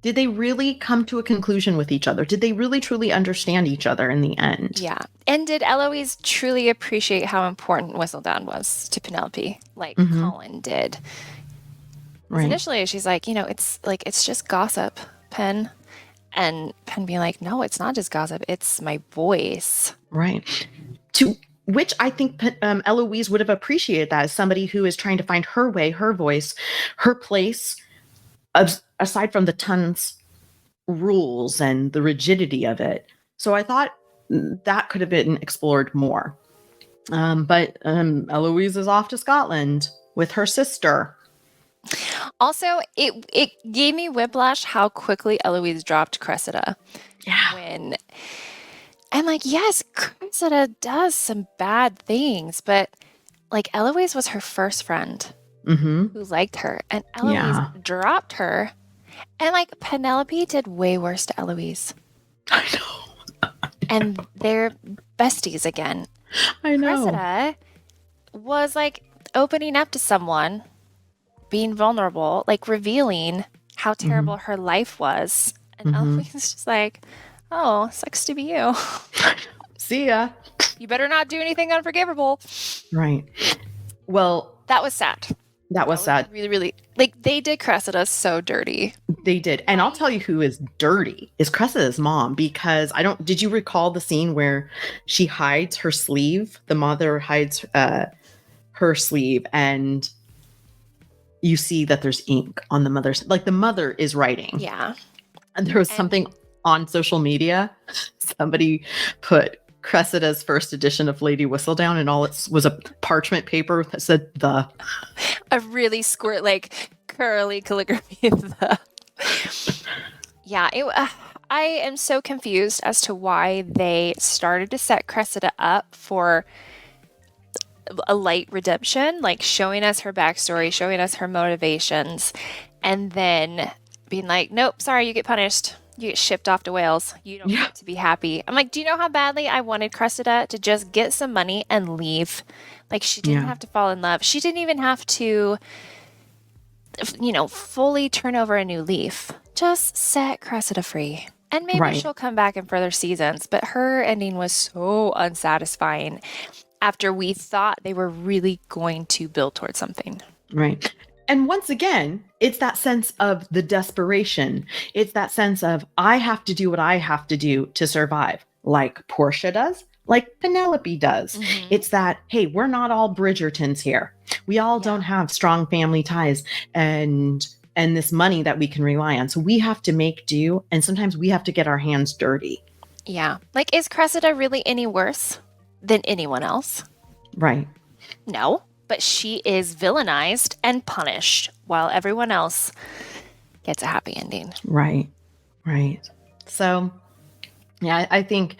Did they really come to a conclusion with each other? Did they really truly understand each other in the end? Yeah. And did Eloise truly appreciate how important Whistledown was to Penelope, like Colin did? Because initially she's like, it's just gossip, Pen. And Pen being like, no, it's not just gossip. It's my voice. Right. To which I think Eloise would have appreciated that as somebody who is trying to find her way, her voice, her place, aside from the tons rules and the rigidity of it. So I thought that could have been explored more. But Eloise is off to Scotland with her sister. Also, it gave me whiplash how quickly Eloise dropped Cressida. Yeah. I'm like, yes, Cressida does some bad things, but like Eloise was her first friend who liked her, and Eloise dropped her, and like Penelope did way worse to Eloise. I know. And they're besties again. I know. Cressida was like opening up to someone, being vulnerable, like revealing how terrible her life was. And Eloise is just like, oh, sucks to be you. See ya. You better not do anything unforgivable. Right. Well, that was sad. That was sad. Really, really, like they did Cressida so dirty. They did. And I'll tell you who is dirty is Cressida's mom, because did you recall the scene where she hides her sleeve? The mother hides her sleeve, and you see that there's ink on the mother's, like the mother is writing. Yeah. And there was something on social media. Somebody put Cressida's first edition of Lady Whistledown, and all it was a parchment paper that said "the." A really like curly calligraphy. Yeah, I am so confused as to why they started to set Cressida up for a light redemption, like showing us her backstory, showing us her motivations, and then being like, nope, sorry, you get punished. You get shipped off to Wales. You don't get to be happy. I'm like, do you know how badly I wanted Cressida to just get some money and leave? Like, she didn't have to fall in love. She didn't even have to, fully turn over a new leaf. Just set Cressida free. And maybe she'll come back in further seasons. But her ending was so unsatisfying after we thought they were really going to build towards something. Right. And once again, it's that sense of the desperation. It's that sense of, I have to do what I have to do to survive, like Portia does, like Penelope does. It's that, hey, we're not all Bridgertons here. We all don't have strong family ties and this money that we can rely on. So we have to make do. And sometimes we have to get our hands dirty. Yeah. Like, is Cressida really any worse than anyone else? Right. No. But she is villainized and punished while everyone else gets a happy ending. Right. Right. So, yeah, I think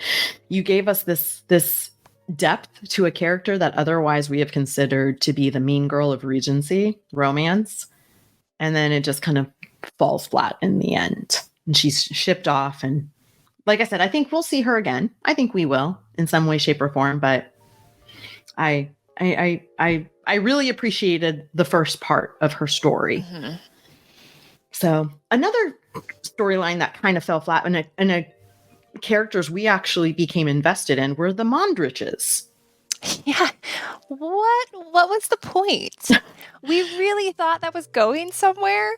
you gave us this depth to a character that otherwise we have considered to be the mean girl of Regency romance. And then it just kind of falls flat in the end. And she's shipped off. And like I said, I think we'll see her again. I think we will in some way, shape, or form. But I really appreciated the first part of her story. So another storyline that kind of fell flat and a characters we actually became invested in were the Mondriches. Yeah. What was the point? We really thought that was going somewhere,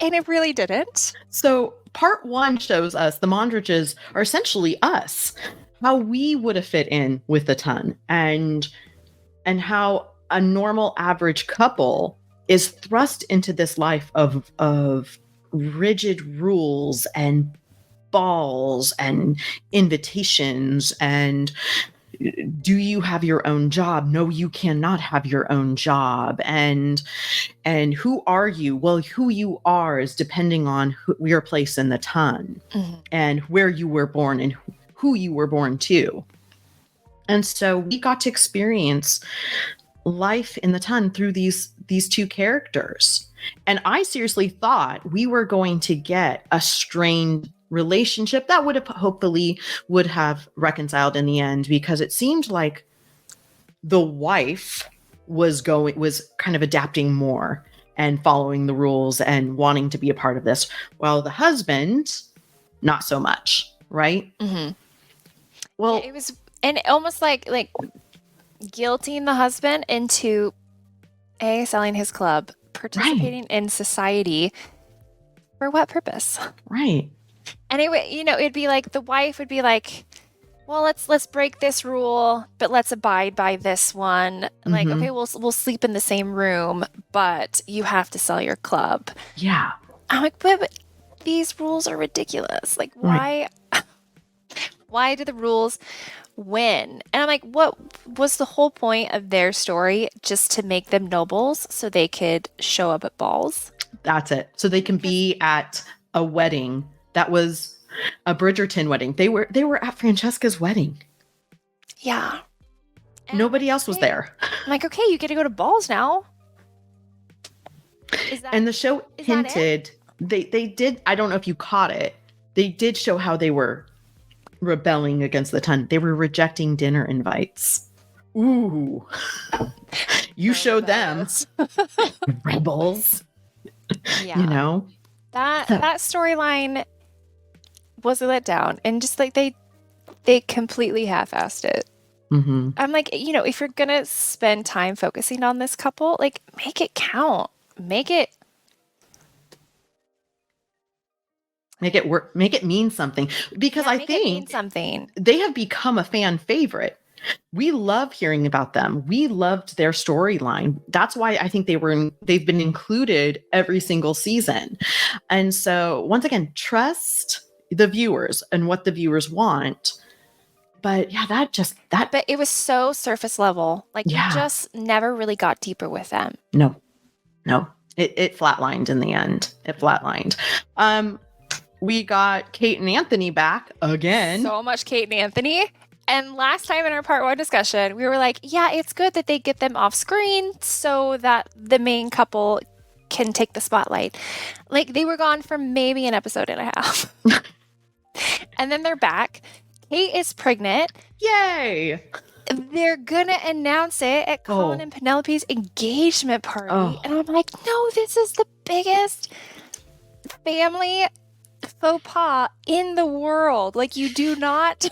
and it really didn't. So part one shows us the Mondriches are essentially us, how we would have fit in with the ton, and how a normal average couple is thrust into this life of rigid rules and balls and invitations and do you have your own job? No, you cannot have your own job. And who are you? Well, who you are is depending on your place in the ton and where you were born and who you were born to. And so we got to experience life in the ton through these two characters. And I seriously thought we were going to get a strained relationship that would have reconciled in the end, because it seemed like the wife was kind of adapting more and following the rules and wanting to be a part of this. While the husband, not so much, right? Mm-hmm. Well, Yeah, it was, and almost like guilting the husband into selling his club, participating in society. For what purpose? Right. And it would, it'd be like the wife would be like, well, let's break this rule, but let's abide by this one. Like, okay, we'll sleep in the same room, but you have to sell your club. Yeah. I'm like, but these rules are ridiculous. Like, why? Right. Why do the rules win? And I'm like, what was the whole point of their story? Just to make them nobles so they could show up at balls? That's it. So they can be at a wedding that was a Bridgerton wedding. They were at Francesca's wedding. Yeah. And nobody else was there. I'm like, okay, you get to go to balls now. And the show hinted, they did, I don't know if you caught it, they did show how they were rebelling against the ton. They were rejecting dinner invites. Ooh. You showed them. Rebels. Yeah. That storyline was a letdown, and just like they completely half-assed it. Mm-hmm. I'm like, if you're gonna spend time focusing on this couple, like, make it count, make it work, make it mean something, because I think they have become a fan favorite. We love hearing about them. We loved their storyline. That's why I think they've been included every single season. And so once again, trust the viewers and what the viewers want. But yeah, but it was so surface level. Like, you just never really got deeper with them. No. It flatlined in the end. It flatlined. We got Kate and Anthony back again. So much Kate and Anthony. And last time in our part 1 discussion, we were like, yeah, it's good that they get them off screen so that the main couple can take the spotlight. Like, they were gone for maybe an episode and a half. And then they're back. Kate is pregnant. Yay! They're gonna announce it at Colin and Penelope's engagement party. And I'm like, no, this is the biggest family faux pas in the world. Like, you do not...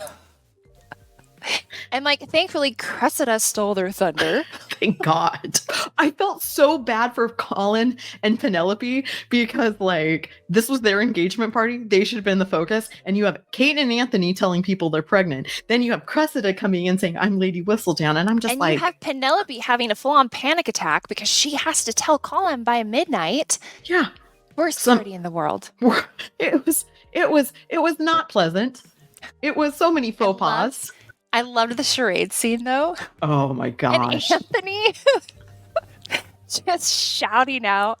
And, like, thankfully, Cressida stole their thunder. Thank God. I felt so bad for Colin and Penelope because, like, this was their engagement party. They should have been the focus. And you have Kate and Anthony telling people they're pregnant. Then you have Cressida coming in saying, I'm Lady Whistledown. And I'm just you have Penelope having a full-on panic attack because she has to tell Colin by midnight. Yeah. Worst party in the world. It was not pleasant. It was so many faux pas. I loved the charade scene, though. Oh, my gosh. And Anthony just shouting out.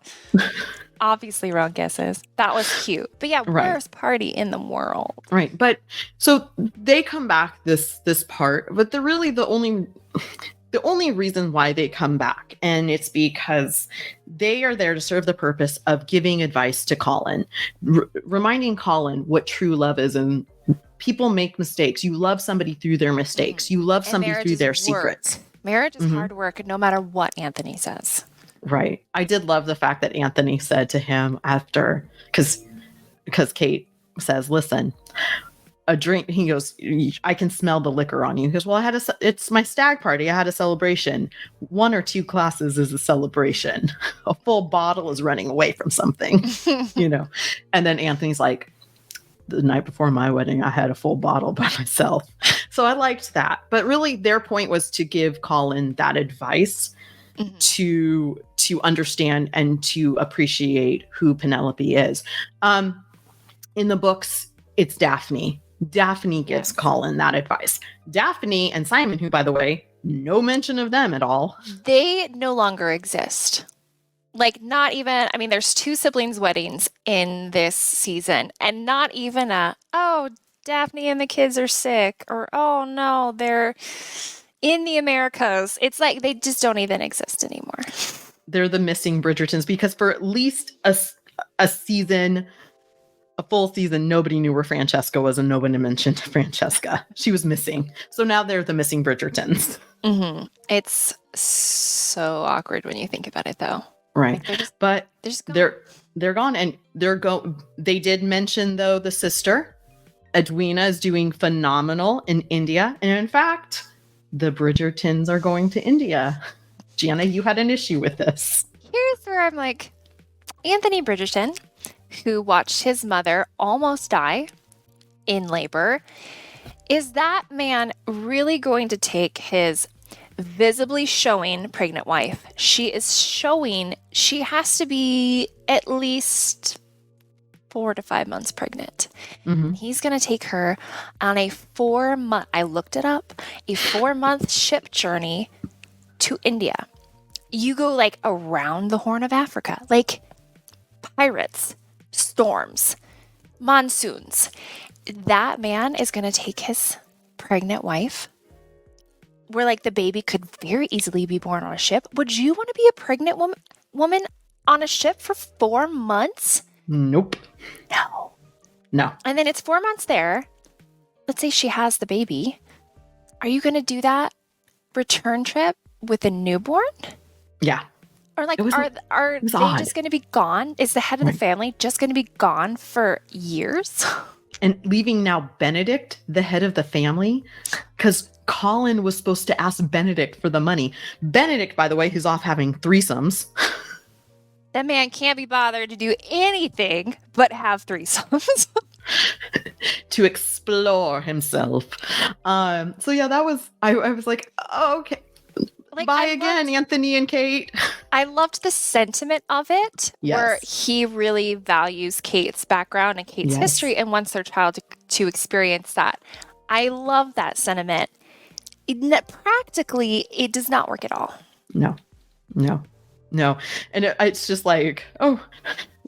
Obviously wrong guesses. That was cute. But yeah, worst party in the world. Right. But so they come back this part, but they're really the only reason why they come back. And it's because they are there to serve the purpose of giving advice to Colin, reminding Colin what true love is. And people make mistakes. You love somebody through their mistakes. You love somebody through their secrets. Marriage is hard work, no matter what Anthony says. Right. I did love the fact that Anthony said to him after, because Kate says, listen, a drink, he goes, I can smell the liquor on you. He goes, well, it's my stag party. I had a celebration. 1 or 2 glasses is a celebration. A full bottle is running away from something, And then Anthony's like, the night before my wedding, I had a full bottle by myself. So I liked that. But really their point was to give Colin that advice to understand and to appreciate who Penelope is. In the books, it's Daphne. Daphne gives Colin that advice. Daphne and Simon, who, by the way, no mention of them at all. They no longer exist. Like, not even, I mean, there's 2 siblings' weddings in this season, and not even Daphne and the kids are sick, or, oh no, they're in the Americas. It's like they just don't even exist anymore. They're the missing Bridgertons, because for at least a season, a full season, nobody knew where Francesca was, and nobody mentioned Francesca. She was missing. So now they're the missing Bridgertons. It's so awkward when you think about it, though. Right. Like But they're just gone. they're gone, and they did mention, though, the sister Edwina is doing phenomenal in India, and in fact, the Bridgertons are going to India. Gianna, you had an issue with this. Here's where I'm like, Anthony Bridgerton, who watched his mother almost die in labor, is that man really going to take his visibly showing pregnant wife? She has to be at least 4 to 5 months pregnant. Mm-hmm. He's going to take her on a 4-month, I looked it up, a 4-month ship journey to India. You go like around the Horn of Africa, like pirates, storms, monsoons. That man is going to take his pregnant wife, where like the baby could very easily be born on a ship. Would you want to be a pregnant woman on a ship for 4 months? Nope. No. And then it's 4 months there. Let's say she has the baby. Are you going to do that return trip with a newborn? Yeah. Or like, are they odd. just going to be gone? Is the head of the family just going to be gone for years? And leaving now Benedict, the head of the family, because Colin was supposed to ask Benedict for the money. Benedict, by the way, who's off having threesomes. That man can't be bothered to do anything but have threesomes. To explore himself. So yeah, that was, I was like, oh, okay. Like, Bye again, Anthony and Kate. I loved the sentiment of it, where Yes. he really values Kate's background and Kate's history and wants their child to experience that. I love that sentiment. Practically, it does not work at all. No. And it's just like, oh,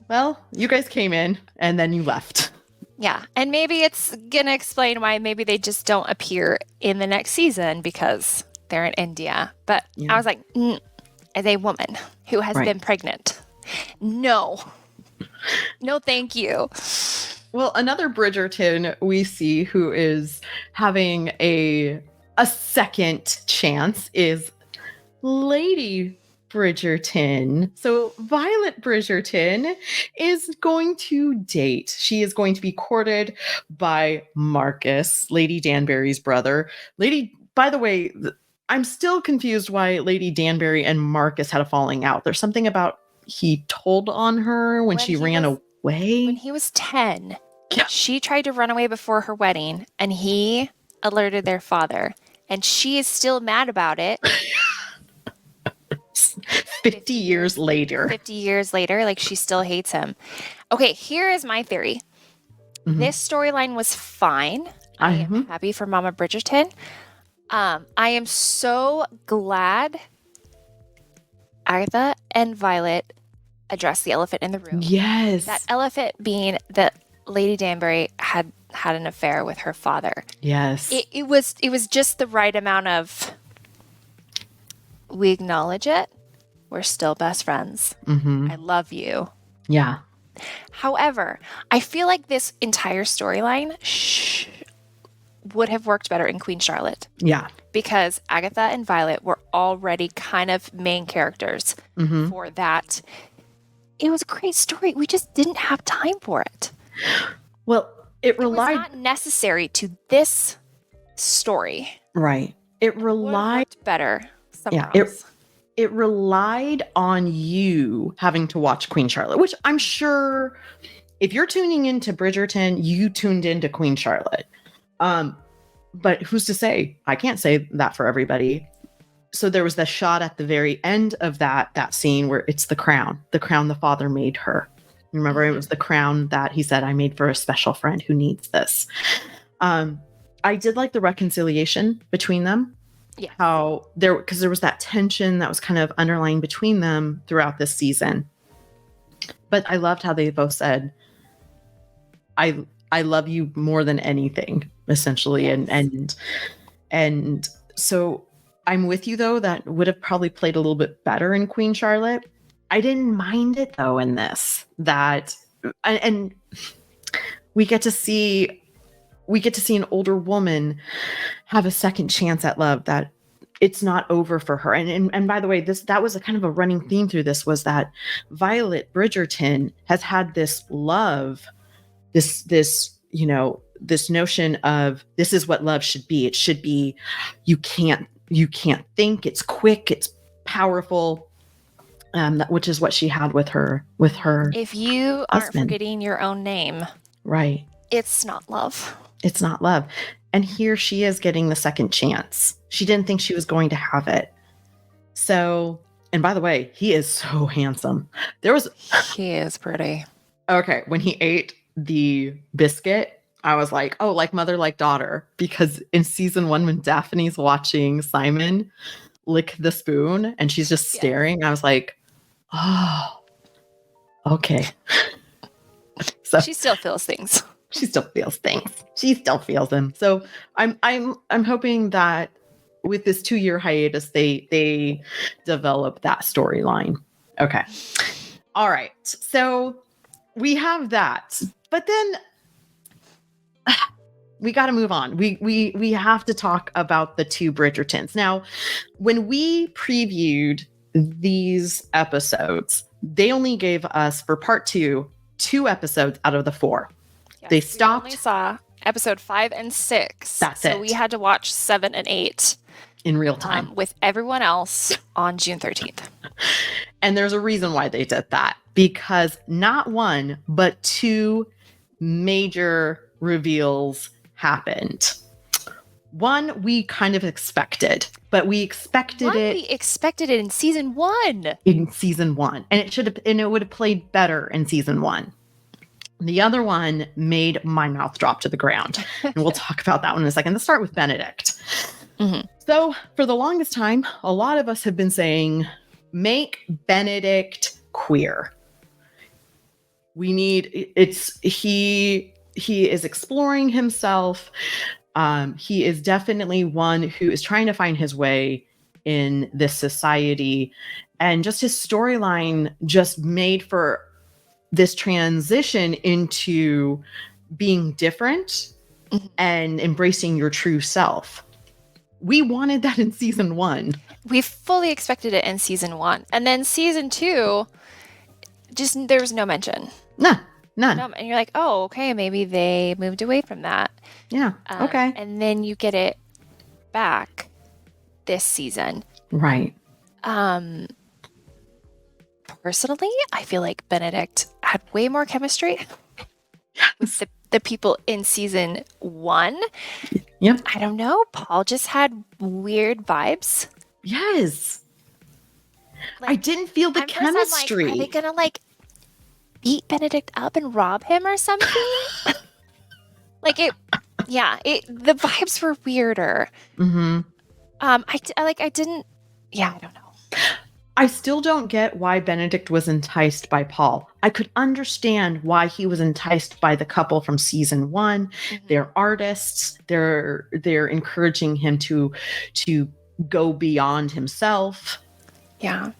well, you guys came in and then you left. Yeah. And maybe it's going to explain why maybe they just don't appear in the next season because they're in India. But I was like, as a woman who has been pregnant, no, thank you. Well, another Bridgerton we see who is having a second chance is Lady Bridgerton. So Violet Bridgerton is going to date. She is going to be courted by Marcus, Lady Danbury's brother. By the way, I'm still confused why Lady Danbury and Marcus had a falling out. There's something about he told on her when she ran away. When he was 10, she tried to run away before her wedding, and he alerted their father. And she is still mad about it. 50 years later. 50 years later, like she still hates him. Okay, here is my theory. Mm-hmm. This storyline was fine. I am happy for Mama Bridgerton. I am so glad Agatha and Violet addressed the elephant in the room. Yes. That elephant being that Lady Danbury had an affair with her father. Yes. It was just the right amount of, we acknowledge it. We're still best friends. Mm-hmm. I love you. Yeah. However, I feel like this entire storyline would have worked better in Queen Charlotte. Yeah. Because Agatha and Violet were already kind of main characters for that. It was a great story. We just didn't have time for it. Well, it was not necessary to this story. Right. It relied better somewhere else. It relied on you having to watch Queen Charlotte, which I'm sure if you're tuning into Bridgerton, you tuned into Queen Charlotte. But who's to say? I can't say that for everybody. So there was the shot at the very end of that scene where it's the crown the father made her. Remember, it was the crown that he said, I made for a special friend who needs this. I did like the reconciliation between them. Yeah. How because there was that tension that was kind of underlying between them throughout this season. But I loved how they both said, I love you more than anything, essentially. Yes. And so I'm with you, though, that would have probably played a little bit better in Queen Charlotte. I didn't mind it, though, in this, and we get to see an older woman have a second chance at love that it's not over for her. And by the way, that was a kind of a running theme through this, was that Violet Bridgerton has had this love, this this notion of this is what love should be. It should be, you can't think, it's quick, it's powerful, which is what she had with her If you aren't husband. forgetting your own name, Right. it's not love. It's not love. And here she is getting the second chance. She didn't think she was going to have it. So, and by the way, he is so handsome. He is pretty. Okay, when he ate the biscuit, I was like, oh, like mother, like daughter. Because in season 1, when Daphne's watching Simon lick the spoon and she's just staring, I was like, oh, okay. So She still feels things. She still feels things. She still feels them. So I'm hoping that with this 2-year hiatus, they develop that storyline. Okay. All right. So we have that, but then we got to move on. We have to talk about the 2 Bridgertons. Now, when we previewed these episodes, they only gave us, for part 2 episodes out of the 4. Yes, they stopped. We only saw episode 5 and 6. That's it. So we had to watch 7 and 8 in real time with everyone else on June 13th. And there's a reason why they did that, because not 1, but 2 major reveals happened. 1 we kind of expected, but we expected We expected it in season 1. In season 1, and it would have played better in season 1. The other one made my mouth drop to the ground, and we'll talk about that one in a second. Let's start with Benedict. Mm-hmm. So for the longest time, a lot of us have been saying, make Benedict queer. He is exploring himself. He is definitely one who is trying to find his way in this society, and just his storyline just made for this transition into being different and embracing your true self. We wanted that in season 1. We fully expected it in season 1. And then season 2, just there was no mention. None. And you're like, oh, okay, maybe they moved away from that. Yeah, okay. And then you get it back this season. Right. Personally, I feel like Benedict had way more chemistry with the people in season 1. Yep. I don't know. Paul just had weird vibes. Yes. I didn't feel the chemistry. Are they gonna beat Benedict up and rob him or something? The vibes were weirder. Mm-hmm. I don't know. I still don't get why Benedict was enticed by Paul. I could understand why he was enticed by the couple from season 1. Mm-hmm. They're artists. They're encouraging him to go beyond himself. Yeah.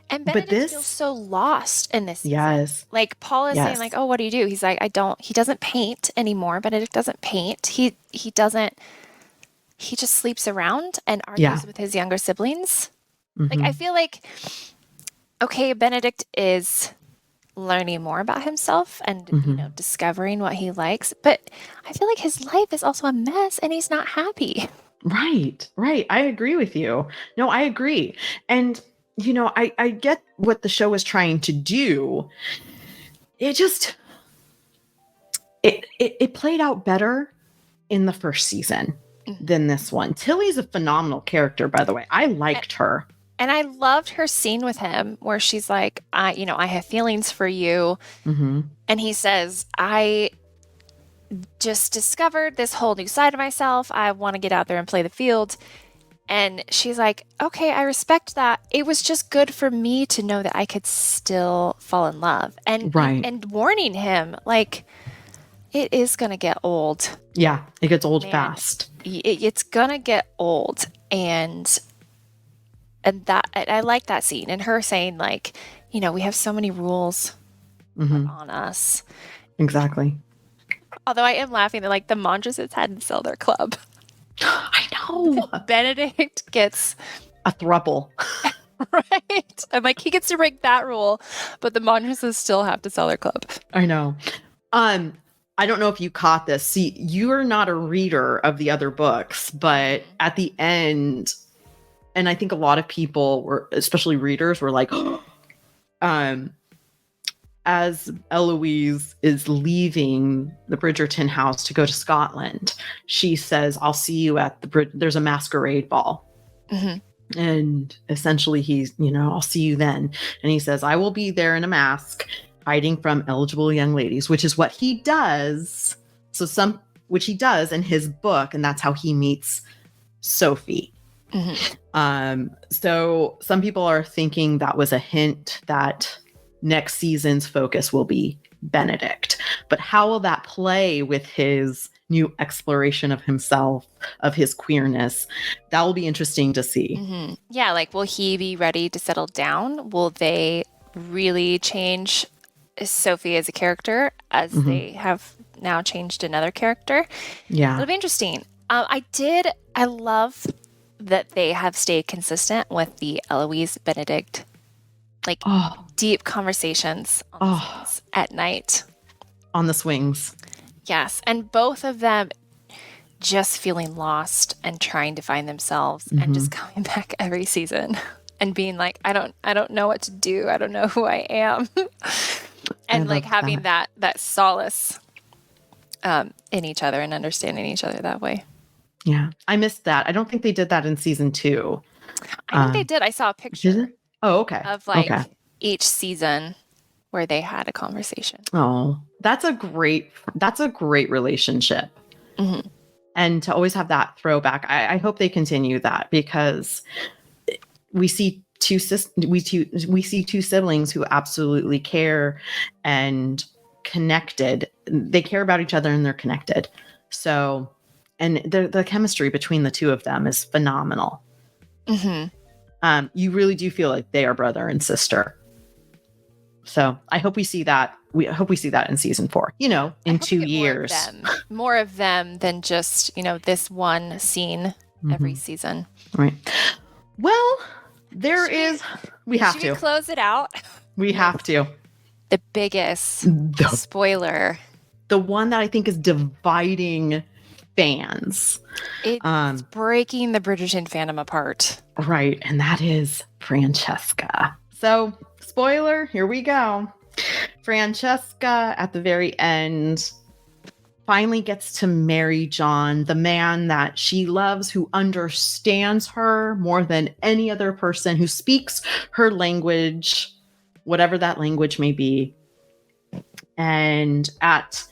And Benedict feels so lost in this season. Yes. Paul is saying oh, what do you do? He's like, he doesn't paint anymore. Benedict doesn't paint. He just sleeps around and argues with his younger siblings. Mm-hmm. I feel like, okay, Benedict is learning more about himself and, discovering what he likes. But I feel like his life is also a mess and he's not happy. Right. I agree with you. No, I agree. And, I get what the show is trying to do. It just, it played out better in the first season than this one. Tilly's a phenomenal character, by the way. I liked her. And I loved her scene with him where she's like, I have feelings for you. Mm-hmm. And he says, I just discovered this whole new side of myself. I want to get out there and play the field. And she's like, okay, I respect that. It was just good for me to know that I could still fall in love. And warning him, it is going to get old. Yeah, it gets old fast. It's going to get old. And that I like that scene, and her saying we have so many rules on us. Exactly. Although I am laughing that the Mondrases hadn't sell their club. I know. No. Benedict gets A throuple. right. I'm like, he gets to break that rule, but the Montroses still have to sell their club. I know. I don't know if you caught this. See, you're not a reader of the other books, but at the end, and I think a lot of people were, especially readers, were like, as Eloise is leaving the Bridgerton house to go to Scotland, she says, I'll see you at there's a masquerade ball. Mm-hmm. And essentially he's, I'll see you then. And he says, I will be there in a mask, hiding from eligible young ladies, which is what he does. Which he does in his book. And that's how he meets Sophie. Mm-hmm. So some people are thinking that was a hint that next season's focus will be Benedict. But how will that play with his new exploration of himself, of his queerness? That will be interesting to see. Mm-hmm. Yeah, like, will he be ready to settle down? Will they really change Sophie as a character as they have now changed another character? Yeah. It'll be interesting. I love that they have stayed consistent with the Eloise Benedict, deep conversations on the swings at night. On the swings. Yes. And both of them just feeling lost and trying to find themselves and just coming back every season and being like, I don't know what to do. I don't know who I am. And like having that solace in each other and understanding each other that way. Yeah. I missed that. I don't think they did that in season 2. I think they did. I saw a picture. Oh, okay. Of each season where they had a conversation. Oh, that's a great relationship. Mm-hmm. And to always have that throwback. I hope they continue that, because we see two siblings who absolutely care and connected. They care about each other and they're connected. So, and the chemistry between the two of them is phenomenal. Mm-hmm. You really do feel like they are brother and sister. So I hope we see that. We hope we see that in season 4, in 2 years. More of them than just, this one scene every season. Right. Well, we have to close it out. We have to. The biggest spoiler. The one that I think is dividing fans. It's breaking the Bridgerton fandom apart. Right. And that is Francesca. So, spoiler, here we go. Francesca, at the very end, finally gets to marry John, the man that she loves, who understands her more than any other person, who speaks her language, whatever that language may be. And at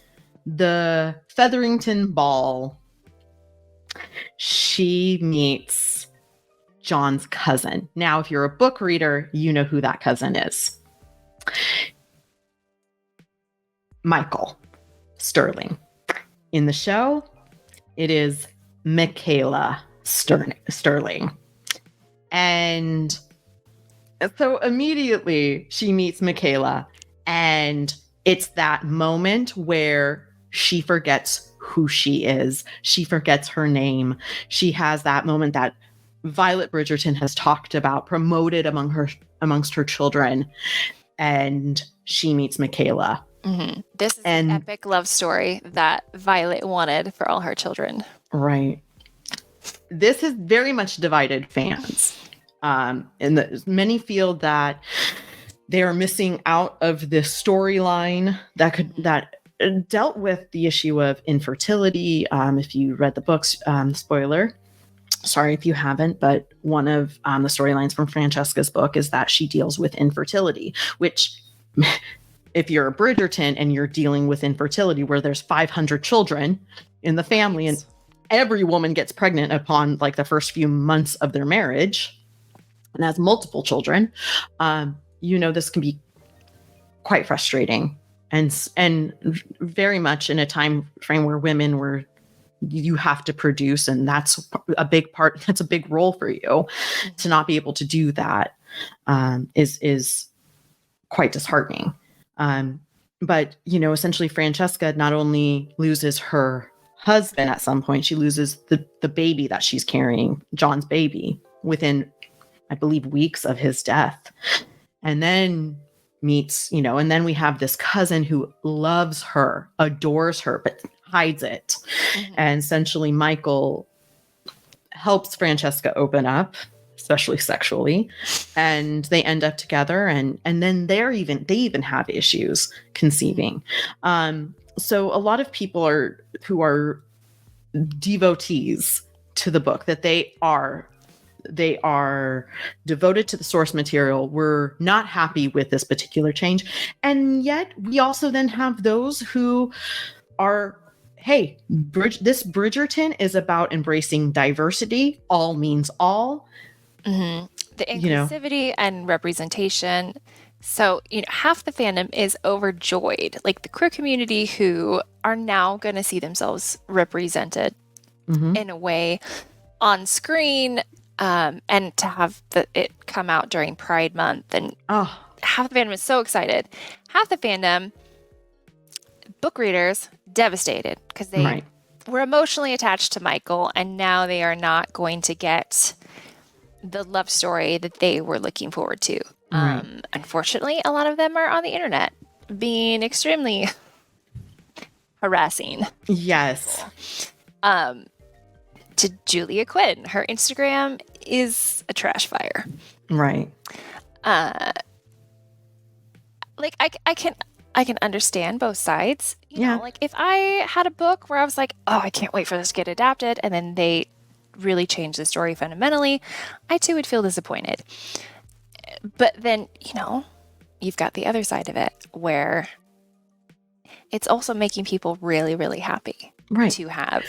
the Featherington ball, she meets John's cousin. Now, if you're a book reader, you know who that cousin is. Michael Sterling. In the show, it is Michaela Sterling. And so immediately she meets Michaela, and it's that moment where she forgets who she is. She forgets her name. She has that moment that Violet Bridgerton has talked about, promoted amongst her children, and she meets Michaela. Mm-hmm. This is an epic love story that Violet wanted for all her children. Right. This has very much divided fans. And many feel that they are missing out of this storyline that dealt with the issue of infertility. If you read the books, spoiler, sorry if you haven't, but one of the storylines from Francesca's book is that she deals with infertility, which if you're a Bridgerton and you're dealing with infertility where there's 500 children in the family and every woman gets pregnant upon like the first few months of their marriage and has multiple children, this can be quite frustrating and very much in a time frame where women were, you have to produce, and that's a big part. That's a big role for you. To not be able to do that is quite disheartening. But essentially Francesca not only loses her husband at some point. She loses the baby that she's carrying, John's baby, within, I believe, weeks of his death. And then meets, and then we have this cousin who loves her, adores her, but hides it. Mm-hmm. And essentially Michael helps Francesca open up, especially sexually, and they end up together, and then they even have issues conceiving. So a lot of people who are devotees to the book, that they are devoted to the source material, were not happy with this particular change. And yet we also then have those who are, hey, this Bridgerton is about embracing diversity. All means all. Mm-hmm. The inclusivity and representation. So, half the fandom is overjoyed, like the queer community, who are now going to see themselves represented in a way on screen, and to have it come out during Pride Month. And half the fandom is so excited. Half the fandom, book readers, devastated because they were emotionally attached to Michael, and now they are not going to get the love story that they were looking forward to. Unfortunately, a lot of them are on the internet being extremely harassing. Yes. To Julia Quinn, her Instagram is a trash fire. Right. Like I can understand both sides. You Yeah. know, like if I had a book where I was like, oh, I can't wait for this to get adapted, and then they really change the story fundamentally, I too would feel disappointed. But then, you've got the other side of it where it's also making people really, really happy to have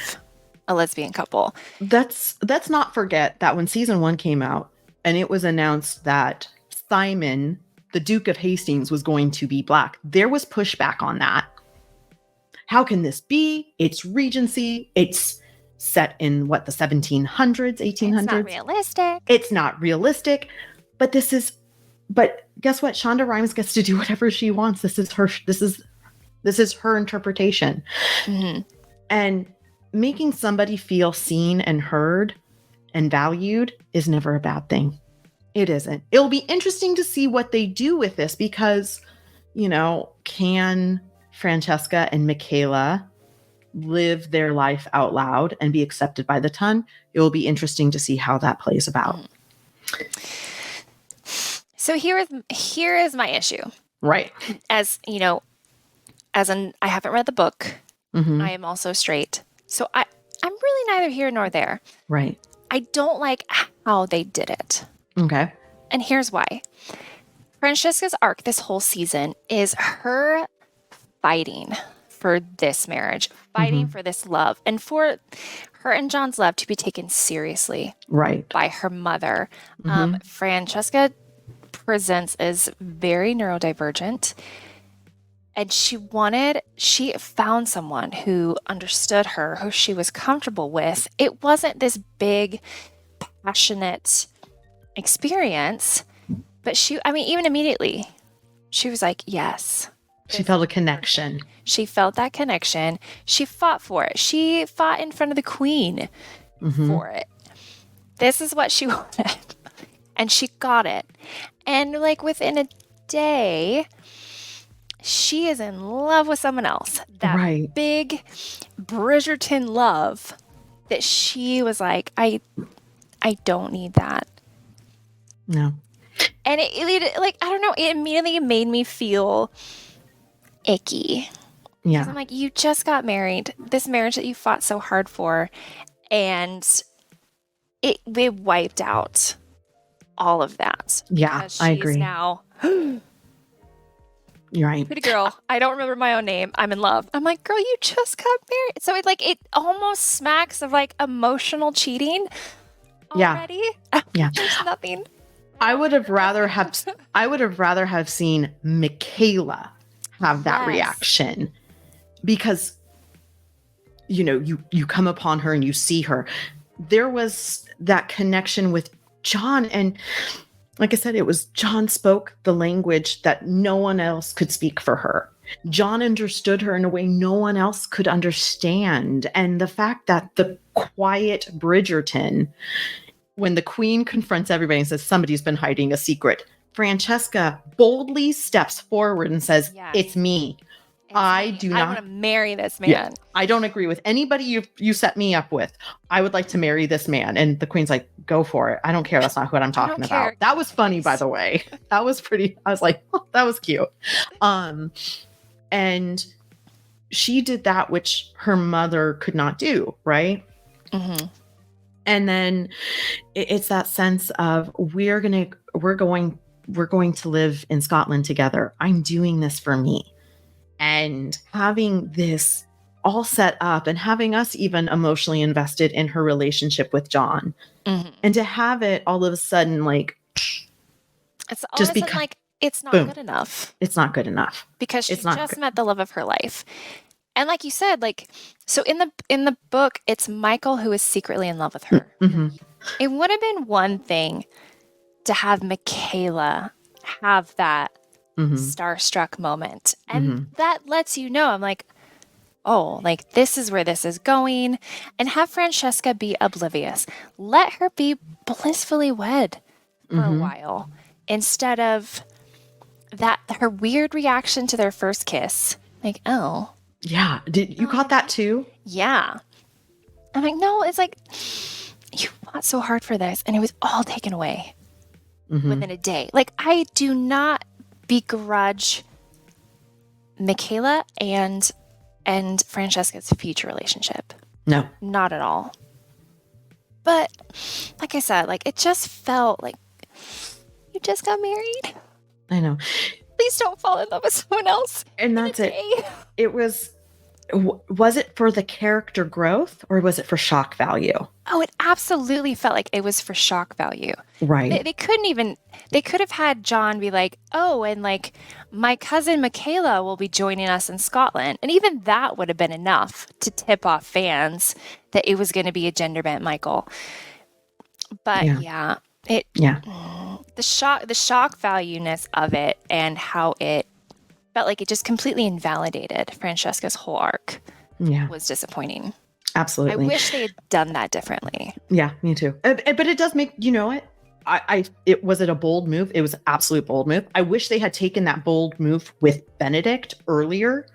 a lesbian couple. Let's not forget that when season 1 came out and it was announced that Simon, the Duke of Hastings, was going to be Black, there was pushback on that. How can this be? It's Regency. It's set in the 1700s, 1800s. It's not realistic. It's not realistic. But guess what? Shonda Rhimes gets to do whatever she wants. This is her interpretation. Mm-hmm. And making somebody feel seen and heard and valued is never a bad thing. It isn't. It'll be interesting to see what they do with this because, can Francesca and Michaela live their life out loud and be accepted by the ton? It will be interesting to see how that plays about. So here is my issue. Right. I haven't read the book. Mm-hmm. I am also straight. So I'm really neither here nor there. Right. I don't like how they did it. Okay. And here's why. Francesca's arc this whole season is her fighting for this marriage, fighting for this love, and for her and John's love to be taken seriously by her mother. Francesca presents as very neurodivergent, and she found someone who understood her, who she was comfortable with. It wasn't this big, passionate experience, but even immediately, she was like, yes. She felt a connection. She felt that connection. She fought for it. She fought in front of the queen for it. This is what she wanted. And she got it. And within a day, she is in love with someone else. That big Bridgerton love that she was like, I don't need that. No. And it I don't know, it immediately made me feel icky. Yeah. I'm like, you just got married, this marriage that you fought so hard for, and it wiped out all of that. Yeah, I agree. Now, you're right. Pretty girl. I don't remember my own name. I'm in love. I'm like, girl, you just got married. So it almost smacks of emotional cheating already. Yeah. There's nothing. I would have rather have seen Michaela have that reaction, because you come upon her and you see her. There was that connection with John, and like I said, it was John spoke the language that no one else could speak for her. John understood her in a way no one else could understand. And the fact that the quiet Bridgerton, when the queen confronts everybody and says somebody's been hiding a secret, Francesca boldly steps forward and says, Yes. it's me. I want to marry this man. Yeah, I don't agree with anybody you set me up with. I would like to marry this man. And the queen's like, go for it. I don't care. That's not what I'm talking about. That was funny, by the way. That was pretty. I was like, oh, that was cute. And she did that which her mother could not do, right? Mm-hmm. And then it's that sense of we're going to live in Scotland together. I'm doing this for me. And having this all set up and having us even emotionally invested in her relationship with John. Mm-hmm. And to have it all of a sudden, like, it's all just of a sudden, like, it's not good enough. It's not good enough. Because she just met the love of her life. And like you said, like, so in the book, it's Michael who is secretly in love with her. Mm-hmm. It would have been one thing to have Michaela have that starstruck moment. And that lets you know, I'm like, oh, like, this is where this is going. And have Francesca be oblivious. Let her be blissfully wed for a while. Instead of that, her weird reaction to their first kiss. Like, oh. Yeah. Did you caught that too? Yeah. I'm like, no, it's like, you fought so hard for this. And it was all taken away within a day. Like, I do not begrudge Michaela and Francesca's future relationship. No. Not at all. But like I said, like, it just felt like you just got married. I know. Please don't fall in love with someone else. And that's it. It was it for the character growth or was it for shock value? Oh, it absolutely felt like it was for shock value. Right. They could have had John be like, oh, and like, my cousin Michaela will be joining us in Scotland. And even that would have been enough to tip off fans that it was going to be a gender bent Michael. But the shock valueness of it and how it felt like it just completely invalidated Francesca's whole arc was disappointing. Absolutely. I wish they had done that differently. Yeah, me too. But it does make, you know what? Was it a bold move? It was an absolute bold move. I wish they had taken that bold move with Benedict earlier.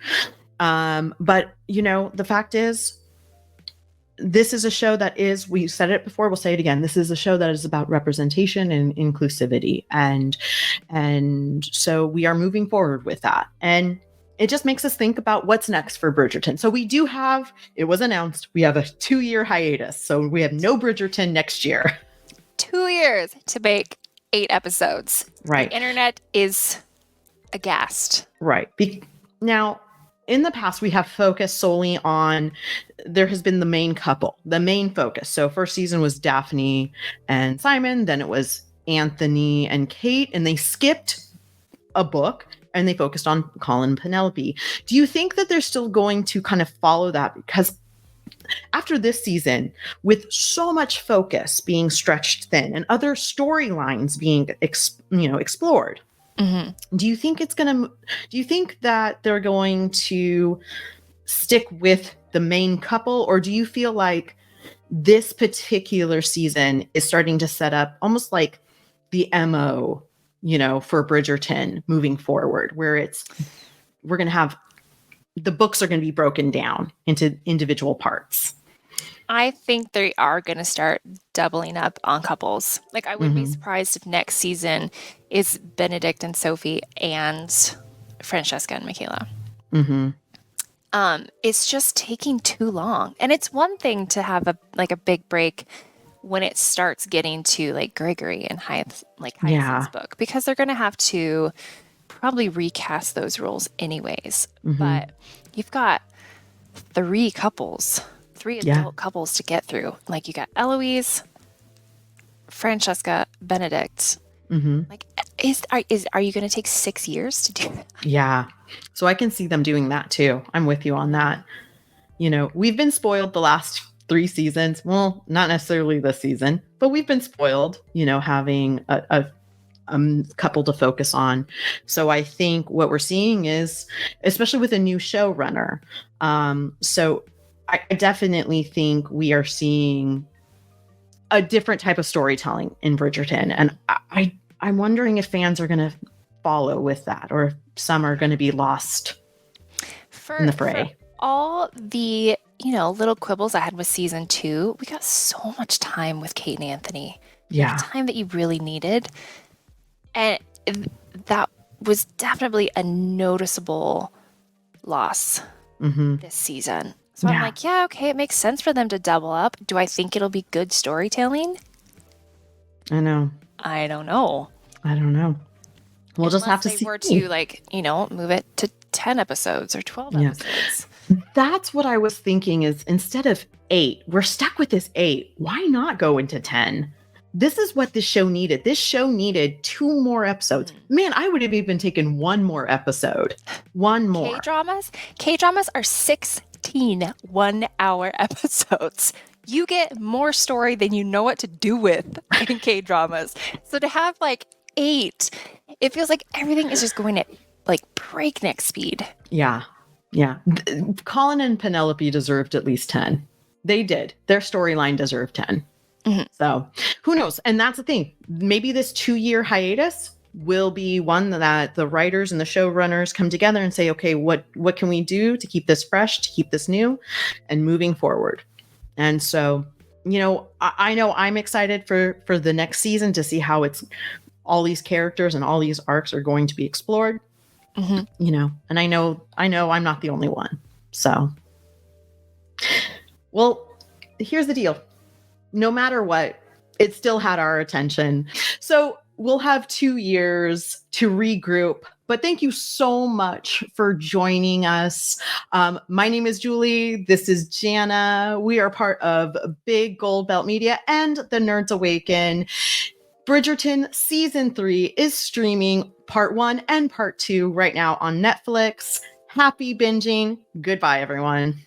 But you know, the fact is, this is a show that is, we said it before, we'll say it again. This is a show that is about representation and inclusivity. And so we are moving forward with that. And it just makes us think about what's next for Bridgerton. So we do have, it was announced, we have a 2-year hiatus. So we have no Bridgerton next year. 2 years to make 8 episodes. Right. The internet is aghast. Right. Now, in the past, we have focused solely on, there has been the main couple, the main focus. So first season was Daphne and Simon. Then it was Anthony and Kate. And they skipped a book and they focused on Colin and Penelope. Do you think that they're still going to kind of follow that? Because after this season, with so much focus being stretched thin and other storylines being explored, do you think that they're going to stick with the main couple, or do you feel like this particular season is starting to set up almost like the MO, for Bridgerton moving forward, where we're going to have, the books are going to be broken down into individual parts? I think they are going to start doubling up on couples. Like, I wouldn't be surprised if next season is Benedict and Sophie and Francesca and Michaela. It's just taking too long. And it's one thing to have a big break when it starts getting to like Gregory and Hyacinth's book, because they're going to have to probably recast those roles anyways. But you've got 3 adult couples to get through. Like, you got Eloise, Francesca, Benedict. Like, are you going to take 6 years to do that? Yeah. So I can see them doing that too. I'm with you on that. We've been spoiled the last 3 seasons. Well, not necessarily this season, but we've been spoiled, having a couple to focus on. So I think what we're seeing is, especially with a new showrunner, so I definitely think we are seeing a different type of storytelling in Bridgerton. And I'm wondering if fans are going to follow with that, or if some are going to be lost in the fray. For all the, little quibbles I had with season 2, we got so much time with Kate and Anthony. Yeah. The time that you really needed. And that was definitely a noticeable loss this season. So I'm like, yeah, okay, it makes sense for them to double up. Do I think it'll be good storytelling? I know. I don't know. We'll just have to see. They were to move it to 10 episodes or 12 episodes. That's what I was thinking, is instead of 8, we're stuck with this 8. Why not go into 10? This is what this show needed. This show needed 2 more episodes. Man, I would have even taken 1 more episode. 1 more. K-dramas are 16 one-hour episodes. You get more story than you know what to do with in K-dramas. So to have 8, it feels like everything is just going at breakneck speed. Yeah. Colin and Penelope deserved at least 10. They did. Their storyline deserved 10. So who knows? And that's the thing. Maybe this 2-year hiatus will be one that the writers and the showrunners come together and say, okay, what can we do to keep this fresh, to keep this new and moving forward? And so, I know I'm excited for the next season to see how all these characters and all these arcs are going to be explored. And I know I'm not the only one. So, well, here's the deal. No matter what, it still had our attention. So we'll have 2 years to regroup. But thank you so much for joining us. My name is Julie. This is Jana. We are part of Big Gold Belt Media and The Nerds Awaken. Bridgerton Season 3 is streaming Part 1 and Part 2 right now on Netflix. Happy binging. Goodbye, everyone.